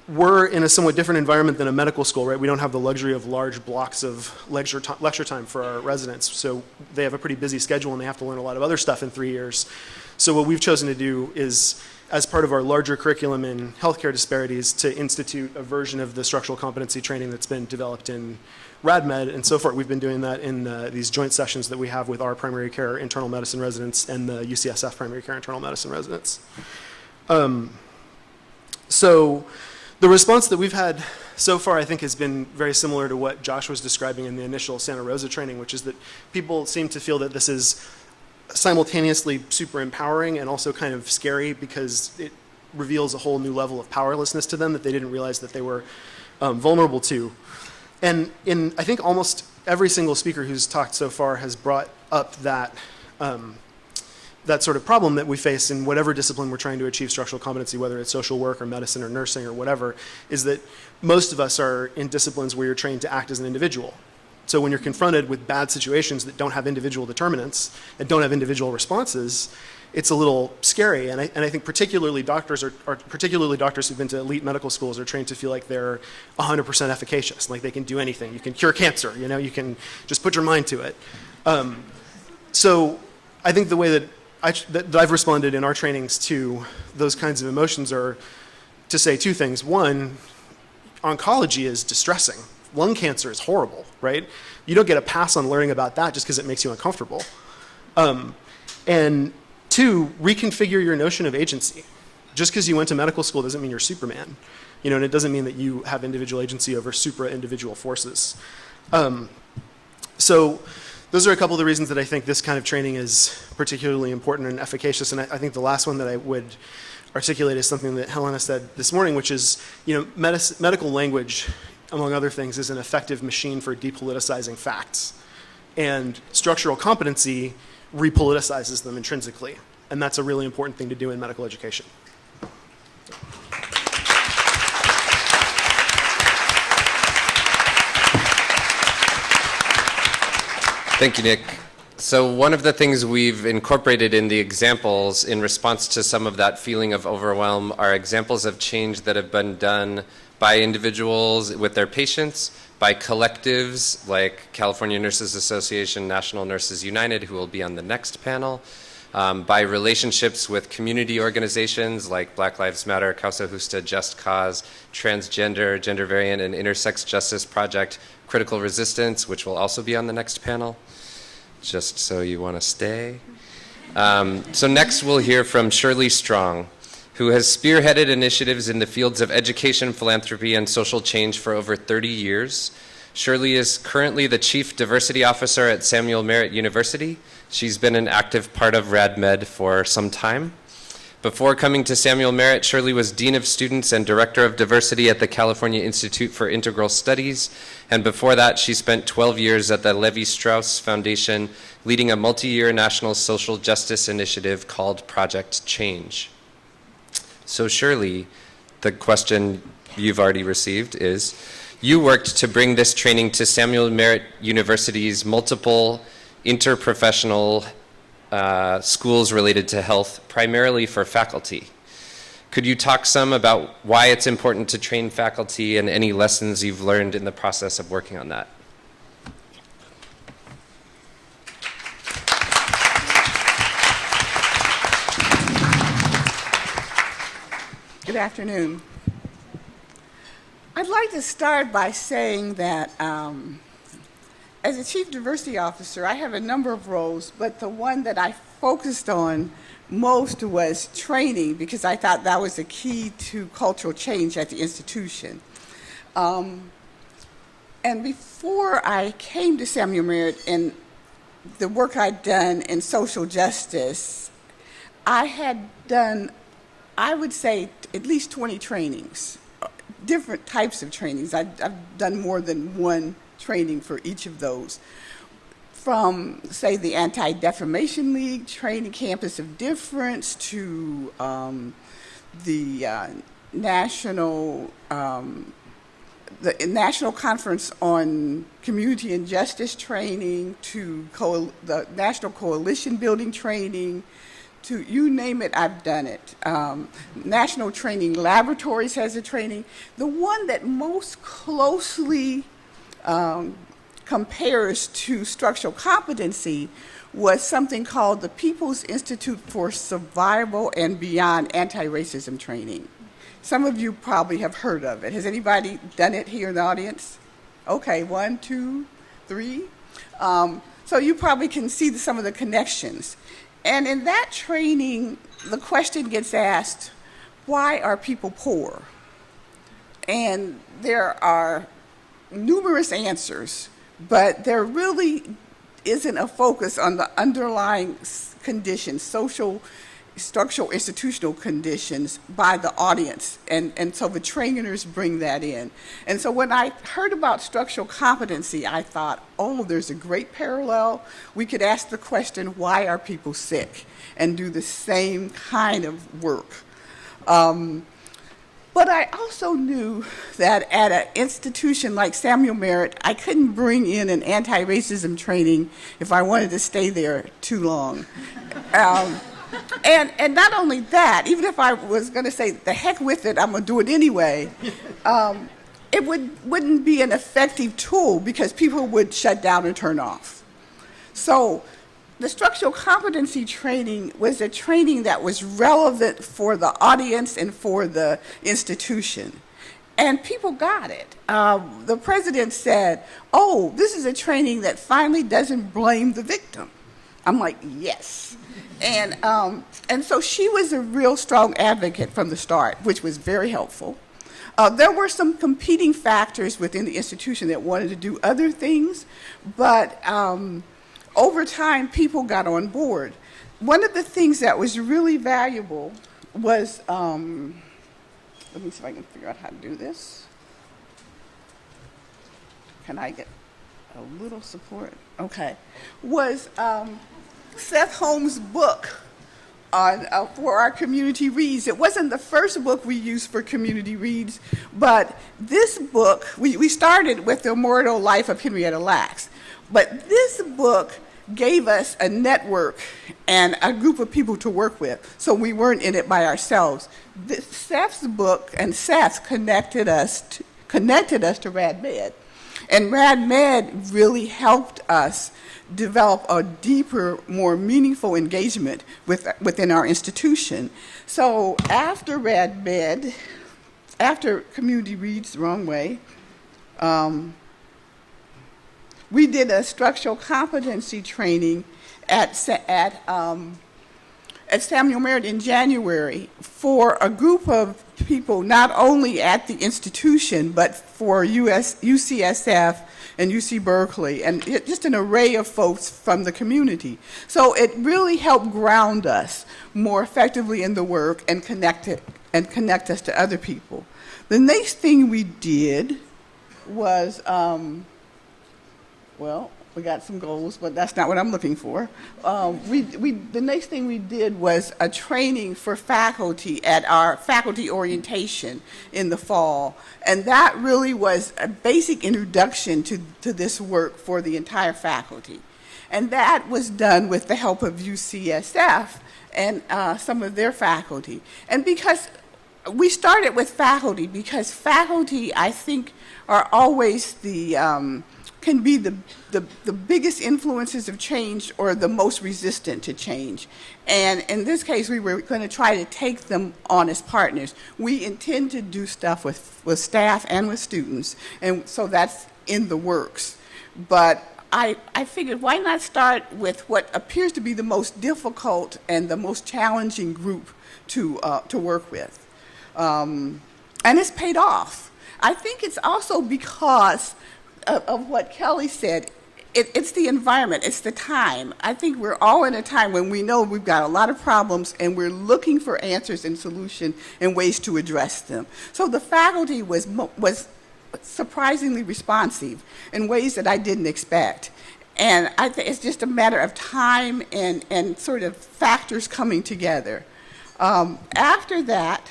S7: We're in a somewhat different environment than a medical school, right? We don't have the luxury of large blocks of lecture time for our residents. So they have a pretty busy schedule and they have to learn a lot of other stuff in 3 years. So what we've chosen to do is, as part of our larger curriculum in healthcare disparities, to institute a version of the structural competency training that's been developed in Rad-Med and so forth. We've been doing that in these joint sessions that we have with our primary care internal medicine residents and the UCSF primary care internal medicine residents. So the response that we've had so far, I think, has been very similar to what Josh was describing in the initial Santa Rosa training, which is that people seem to feel that this is simultaneously super empowering and also kind of scary, because it reveals a whole new level of powerlessness to them that they didn't realize that they were vulnerable to. And in, I think, almost every single speaker who's talked so far has brought up that that sort of problem that we face in whatever discipline we're trying to achieve structural competency, whether it's social work or medicine or nursing or whatever, is that most of us are in disciplines where you're trained to act as an individual. So when you're confronted with bad situations that don't have individual determinants and don't have individual responses, it's a little scary. And I think particularly doctors particularly doctors who've been to elite medical schools are trained to feel like they're 100% efficacious, like they can do anything. You can cure cancer, you know, you can just put your mind to it. So I think the way that I've responded in our trainings to those kinds of emotions are to say two things. One, oncology is distressing. Lung cancer is horrible, right? You don't get a pass on learning about that just because it makes you uncomfortable. And two, reconfigure your notion of agency. Just because you went to medical school doesn't mean you're Superman. You know, and it doesn't mean that you have individual agency over supra-individual forces. So those are a couple of the reasons that I think this kind of training is particularly important and efficacious. And I think the last one that I would articulate is something that Helena said this morning, which is, you know, medical language, among other things, is an effective machine for depoliticizing facts. And structural competency repoliticizes them intrinsically. And that's a really important thing to do in medical education.
S1: Thank you, Nick. So one of the things we've incorporated in the examples in response to some of that feeling of overwhelm are examples of change that have been done by individuals with their patients, by collectives like California Nurses Association, National Nurses United, who will be on the next panel, by relationships with community organizations like Black Lives Matter, Causa Justa, Just Cause, Transgender, Gender Variant, and Intersex Justice Project, Critical Resistance, which will also be on the next panel, just so you want to stay. So next we'll hear from Shirley Strong, who has spearheaded initiatives in the fields of education, philanthropy, and social change for over 30 years. Shirley is currently the Chief Diversity Officer at Samuel Merritt University. She's been an active part of RadMed for some time. Before coming to Samuel Merritt, Shirley was Dean of Students and Director of Diversity at the California Institute for Integral Studies, and before that, she spent 12 years at the Levi-Strauss Foundation, leading a multi-year national social justice initiative called Project Change. So Shirley, the question you've already received is, you worked to bring this training to Samuel Merritt University's multiple interprofessional schools related to health, primarily for faculty. Could you talk some about why it's important to train faculty and any lessons you've learned in the process of working on that?
S8: Good afternoon. I'd like to start by saying that as a Chief Diversity Officer, I have a number of roles, but the one that I focused on most was training because I thought that was the key to cultural change at the institution. And before I came to Samuel Merritt and the work I'd done in social justice, I had done, I would say, at least 20 trainings, different types of trainings. I've done more than one training for each of those. From, say, the Anti-Defamation League training, Campus of Difference, to the National Conference on Community and Justice training, to the National Coalition Building training, to you name it, I've done it. National Training Laboratories has a training. The one that most closely compares to structural competency was something called the People's Institute for Survival and Beyond Anti-Racism Training. Some of you probably have heard of it. Has anybody done it here in the audience? Okay, 1, 2, 3. So you probably can see some of the connections. And in that training, the question gets asked, why are people poor? And there are numerous answers, but there really isn't a focus on the underlying conditions, social, structural, institutional conditions by the audience. And so the trainers bring that in. And so when I heard about structural competency, I thought, oh, there's a great parallel. We could ask the question, why are people sick? And do the same kind of work. But I also knew that at an institution like Samuel Merritt, I couldn't bring in an anti-racism training if I wanted to stay there too long. And not only that, even if I was going to say, the heck with it, I'm going to do it anyway, it wouldn't be an effective tool because people would shut down and turn off. So the structural competency training was a training that was relevant for the audience and for the institution. And people got it. The president said, oh, this is a training that finally doesn't blame the victim. I'm like, yes. And so she was a real strong advocate from the start, which was very helpful. There were some competing factors within the institution that wanted to do other things, but over time, people got on board. One of the things that was really valuable was, let me see if I can figure out how to do this. Can I get a little support? Okay. Was Seth Holmes' book on for our community reads. It wasn't the first book we used for community reads, but this book, we started with the Immortal Life of Henrietta Lacks. But this book gave us a network and a group of people to work with, so we weren't in it by ourselves. Seth's book and Seth connected us to RadMed, and RadMed really helped us develop a deeper, more meaningful engagement within our institution. So after RadMed, after Community Reads the Wrong Way, we did a structural competency training at Samuel Merritt in January for a group of people not only at the institution, but for UCSF and UC Berkeley, and just an array of folks from the community. So it really helped ground us more effectively in the work and connect us to other people. The next thing we did was, we got some goals, but that's not what I'm looking for. The next thing we did was a training for faculty at our faculty orientation in the fall. And that really was a basic introduction to this work for the entire faculty. And that was done with the help of UCSF and some of their faculty. And because we started with faculty, because faculty, I think, are always can be the biggest influences of change or the most resistant to change. And in this case, we were going to try to take them on as partners. We intend to do stuff with staff and with students, and so that's in the works. But I figured, why not start with what appears to be the most difficult and the most challenging group to work with. And it's paid off. I think it's also because of what Kelly said. It's the environment, it's the time. I think we're all in a time when we know we've got a lot of problems and we're looking for answers and solutions and ways to address them. So the faculty was surprisingly responsive in ways that I didn't expect. And I think it's just a matter of time and sort of factors coming together. After that,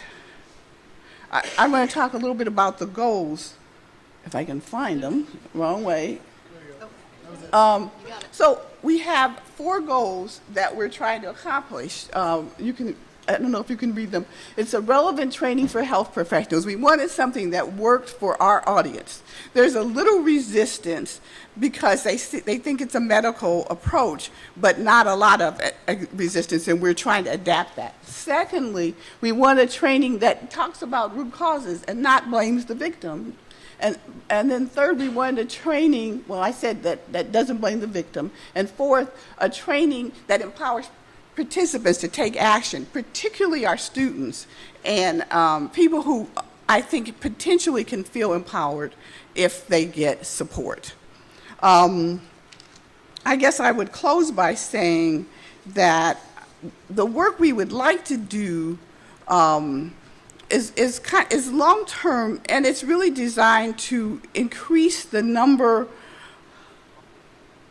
S8: I'm going to talk a little bit about the goals, if I can find them. Wrong way. So we have 4 goals that we're trying to accomplish. I don't know if you can read them. It's a relevant training for health professionals. We wanted something that worked for our audience. There's a little resistance because they think it's a medical approach, but not a lot of resistance, and we're trying to adapt that. Secondly, we want a training that talks about root causes and not blames the victim. And then third, we wanted a training, well, I said that doesn't blame the victim. And fourth, a training that empowers participants to take action, particularly our students and people who I think potentially can feel empowered if they get support. I guess I would close by saying that the work we would like to do is long-term, and it's really designed to increase the number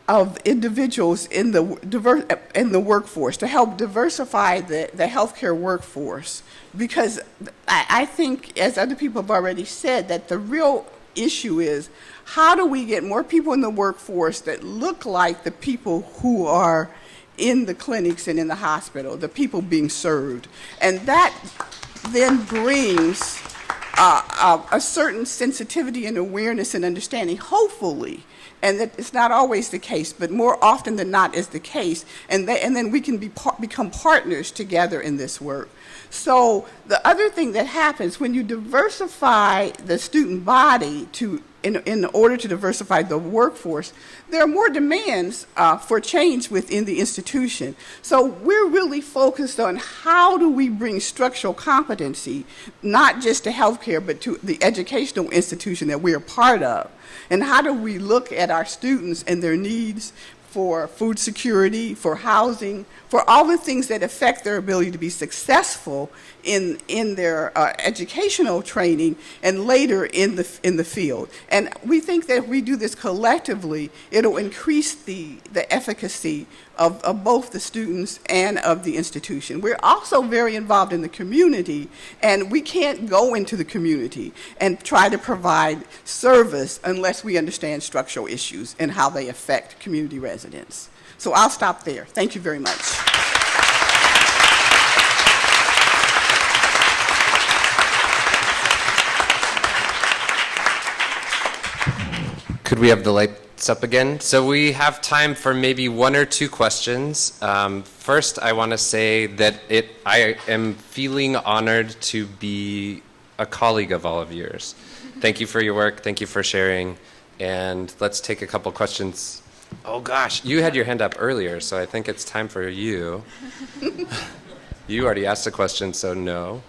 S8: of individuals in the workforce, to help diversify the healthcare workforce. Because I think, as other people have already said, that the real issue is, how do we get more people in the workforce that look like the people who are in the clinics and in the hospital, the people being served? And that then brings a certain sensitivity and awareness and understanding, hopefully, and that it's not always the case, but more often than not is the case, and then we can become partners together in this work. So the other thing that happens when you diversify the student body in order to diversify the workforce, there are more demands for change within the institution. So we're really focused on how do we bring structural competency, not just to healthcare, but to the educational institution that we're a part of. And how do we look at our students and their needs for food security, for housing, for all the things that affect their ability to be successful in their educational training and later in the field. And we think that if we do this collectively, it'll increase the efficacy of both the students and of the institution. We're also very involved in the community, and we can't go into the community and try to provide service unless we understand structural issues and how they affect community residents. So I'll stop there. Thank you very much.
S1: Could we have the lights up again? So we have time for maybe 1 or 2 questions. First, I want to say that I am feeling honored to be a colleague of all of yours. Thank you for your work. Thank you for sharing. And let's take a couple questions. Oh gosh, you had your hand up earlier, so I think it's time for you. You already asked a question, so no.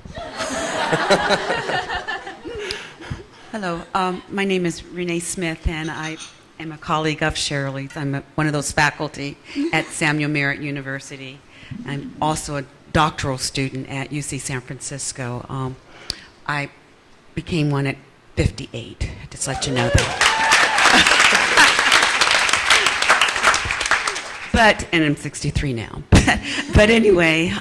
S9: Hello, my name is Renee Smith, and I am a colleague of Shirley's. I'm one of those faculty at Samuel Merritt University. I'm also a doctoral student at UC San Francisco. I became one at 58, just let you know that. And I'm 63 now. But anyway,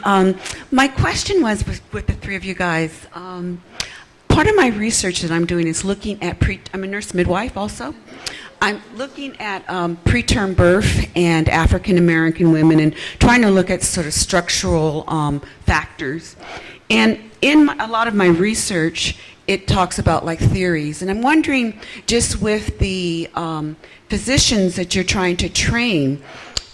S9: my question was with the three of you guys. Part of my research that I'm doing is looking at I'm a nurse midwife also. I'm looking at preterm birth and African American women and trying to look at sort of structural factors. And in a lot of my research, it talks about like theories. And I'm wondering, just with the physicians that you're trying to train,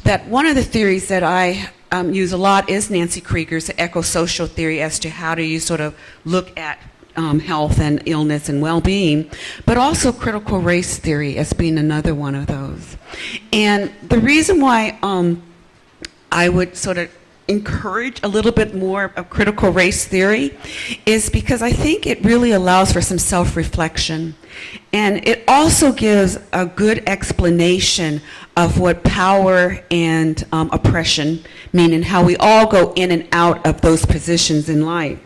S9: that one of the theories that I use a lot is Nancy Krieger's eco-social theory as to how do you sort of look at health and illness and well-being, but also critical race theory as being another one of those. And the reason why I would sort of encourage a little bit more of critical race theory is because I think it really allows for some self-reflection. And it also gives a good explanation of what power and oppression mean and how we all go in and out of those positions in life.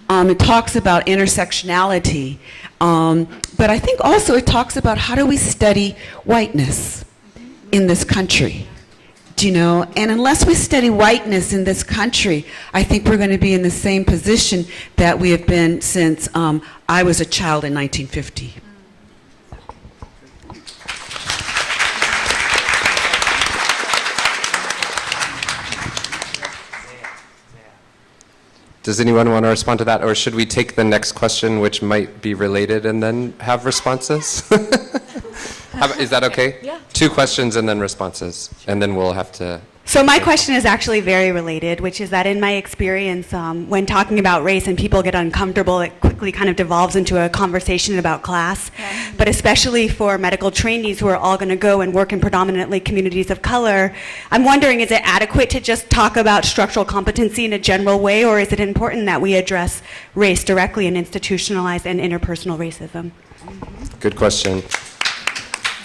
S9: It talks about intersectionality, but I think also it talks about how do we study whiteness in this country. Do you know? And unless we study whiteness in this country, I think we're going to be in the same position that we have been since I was a child in 1950.
S1: Does anyone want to respond to that, or should we take the next question, which might be related, and then have responses? Is that okay?
S10: Yeah.
S1: 2 questions and then responses, and then we'll have to...
S10: So my question is actually very related, which is that in my experience, when talking about race and people get uncomfortable, it quickly kind of devolves into a conversation about class. Yeah. But especially for medical trainees who are all going to go and work in predominantly communities of color, I'm wondering, is it adequate to just talk about structural competency in a general way, or is it important that we address race directly and institutionalized and interpersonal racism?
S1: Good question.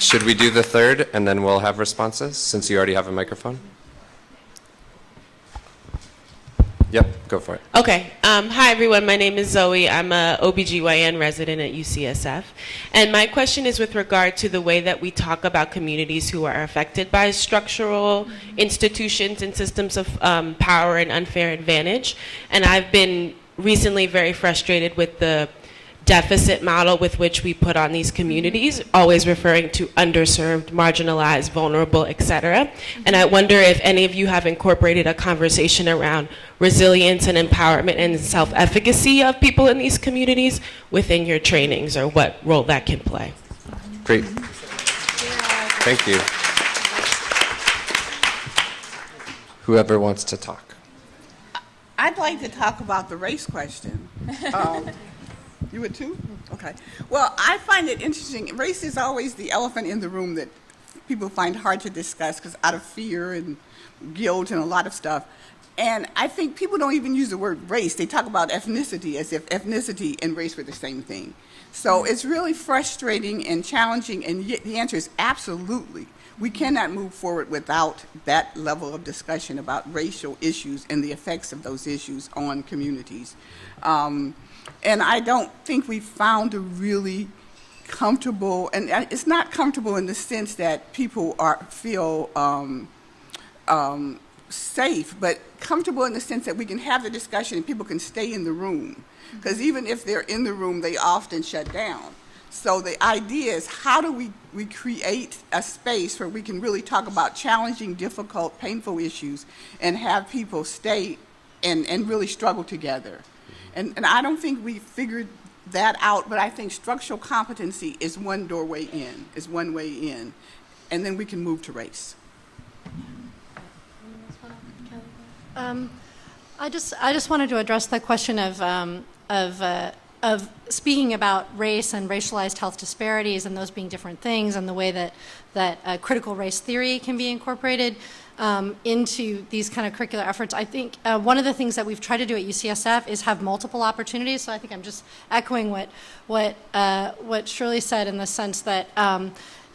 S1: Should we do the third, and then we'll have responses, since you already have a microphone? Yep, go for it.
S11: Okay. Hi, everyone. My name is Zoe. I'm a OBGYN resident at UCSF. And my question is with regard to the way that we talk about communities who are affected by structural institutions and systems of power and unfair advantage. And I've been recently very frustrated with the deficit model with which we put on these communities, always referring to underserved, marginalized, vulnerable, etc. And I wonder if any of you have incorporated a conversation around resilience and empowerment and self-efficacy of people in these communities within your trainings, or what role that can play.
S1: Great. Thank you. Whoever wants to talk.
S8: I'd like to talk about the race question. You would too? Okay. Well, I find it interesting. Race is always the elephant in the room that people find hard to discuss because out of fear and guilt and a lot of stuff. And I think people don't even use the word race. They talk about ethnicity as if ethnicity and race were the same thing. So it's really frustrating and challenging, and yet the answer is absolutely. We cannot move forward without that level of discussion about racial issues and the effects of those issues on communities. And I don't think we found a really comfortable, and it's not comfortable in the sense that people feel safe, but comfortable in the sense that we can have the discussion and people can stay in the room. Because even if they're in the room, they often shut down. So the idea is, how do we create a space where we can really talk about challenging, difficult, painful issues and have people stay and really struggle together. And I don't think we figured that out, but I think structural competency is one doorway in, is one way in, and then we can move to race.
S6: I just wanted to address the question of speaking about race and racialized health disparities and those being different things, and the way that critical race theory can be incorporated into these kind of curricular efforts. I think one of the things that we've tried to do at UCSF is have multiple opportunities. So I think I'm just echoing what Shirley said, in the sense that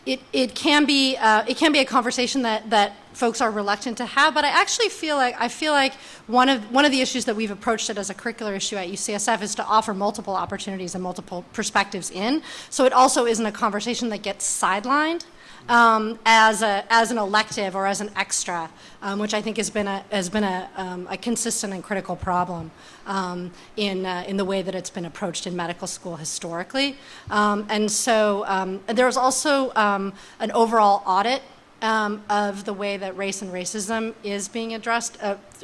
S6: it can be a conversation that folks are reluctant to have, but I actually feel like one of the issues that we've approached it as a curricular issue at UCSF is to offer multiple opportunities and multiple perspectives in. So it also isn't a conversation that gets sidelined as an elective or as an extra, which I think has been a consistent and critical problem in the way that it's been approached in medical school historically. And so there's also an overall audit of the way that race and racism is being addressed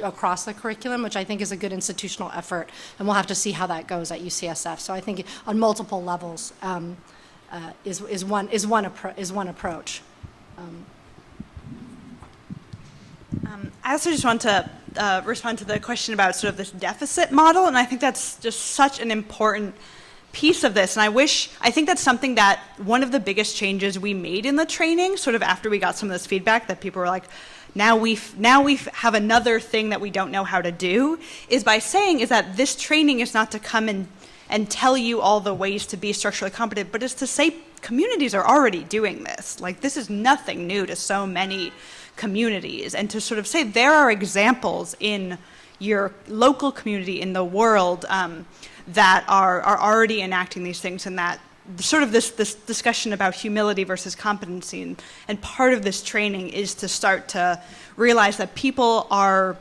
S6: across the curriculum, which I think is a good institutional effort, and we'll have to see how that goes at UCSF. So I think on multiple levels is one approach.
S3: I also just want to respond to the question about sort of this deficit model, and I think that's just such an important piece of this. And I think that's something that one of the biggest changes we made in the training, sort of after we got some of this feedback that people were like, now we have another thing that we don't know how to do, is by saying is that this training is not to come and tell you all the ways to be structurally competent, but it's to say communities are already doing this. Like, this is nothing new to so many communities, and to sort of say there are examples in your local community, in the world, that are already enacting these things, and that sort of this discussion about humility versus competency, and part of this training is to start to realize that people are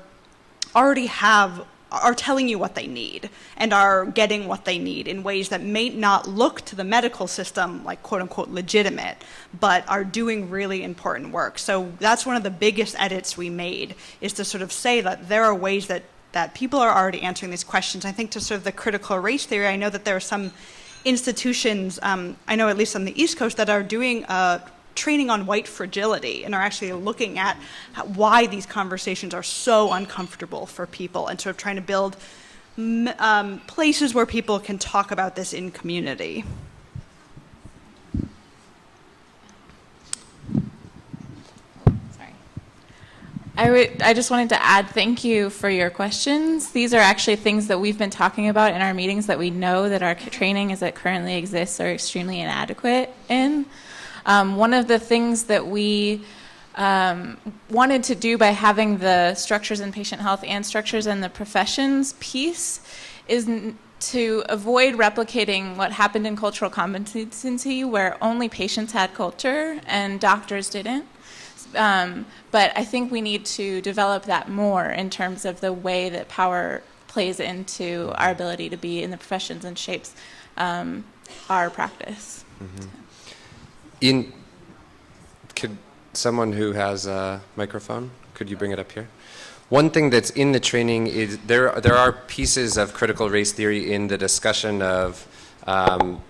S3: telling you what they need and are getting what they need in ways that may not look to the medical system like quote unquote legitimate, but are doing really important work. So that's one of the biggest edits we made, is to sort of say that there are ways that people are already answering these questions. I think to sort of the critical race theory, I know that there are some institutions, I know at least on the East Coast, that are doing training on white fragility and are actually looking at why these conversations are so uncomfortable for people, and sort of trying to build places where people can talk about this in community.
S4: I just wanted to add thank you for your questions. These are actually things that we've been talking about in our meetings that we know that our training as it currently exists are extremely inadequate in. One of the things that we wanted to do by having the structures in patient health and structures in the professions piece is to avoid replicating what happened in cultural competency, where only patients had culture and doctors didn't. But I think we need to develop that more in terms of the way that power plays into our ability to be in the professions and shapes our practice.
S1: Mm-hmm. Could someone who has a microphone, could you bring it up here? One thing that's in the training is there are pieces of critical race theory in the discussion of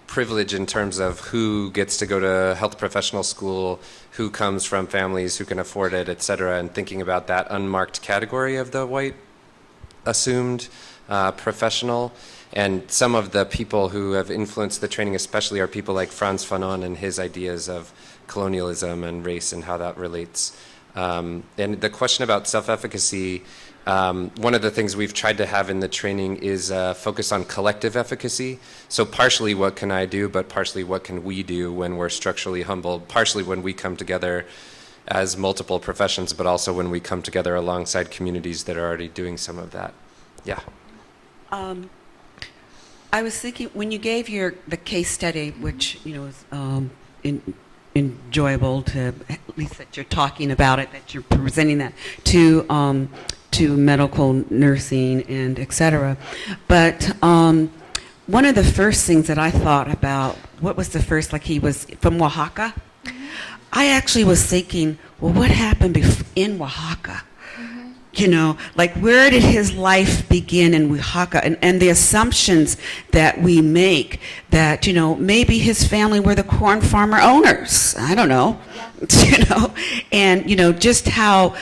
S1: privilege in terms of who gets to go to health professional school, who comes from families who can afford it, et cetera, and thinking about that unmarked category of the white assumed professional. And some of the people who have influenced the training especially are people like Frantz Fanon and his ideas of colonialism and race and how that relates. And the question about self-efficacy, one of the things we've tried to have in the training is focus on collective efficacy. So partially what can I do, but partially what can we do when we're structurally humbled, partially when we come together as multiple professions, but also when we come together alongside communities that are already doing some of that. Yeah.
S9: I was thinking, when you gave the case study, which was enjoyable to, at least that you're talking about it, that you're presenting that to medical nursing and et cetera. But one of the first things that I thought about, what was the first, like he was from Oaxaca? Mm-hmm. I actually was thinking, well, what happened in Oaxaca? Like where did his life begin in Oaxaca? And the assumptions that we make that, maybe his family were the corn farmer owners. I don't know. Yeah. And, just how,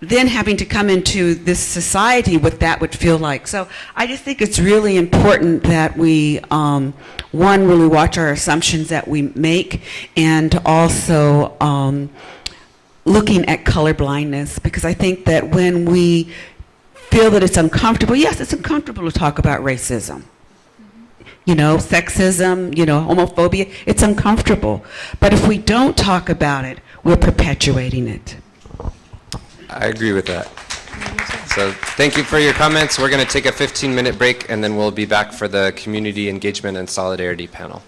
S9: then having to come into this society, what that would feel like. So I just think it's really important that we, one, really watch our assumptions that we make, and also looking at color blindness, because I think that when we feel that it's uncomfortable, yes, it's uncomfortable to talk about racism. sexism, homophobia. It's uncomfortable. But if we don't talk about it, we're perpetuating it.
S1: I agree with that. So thank you for your comments. We're going to take a 15-minute break, and then we'll be back for the community engagement and solidarity panel.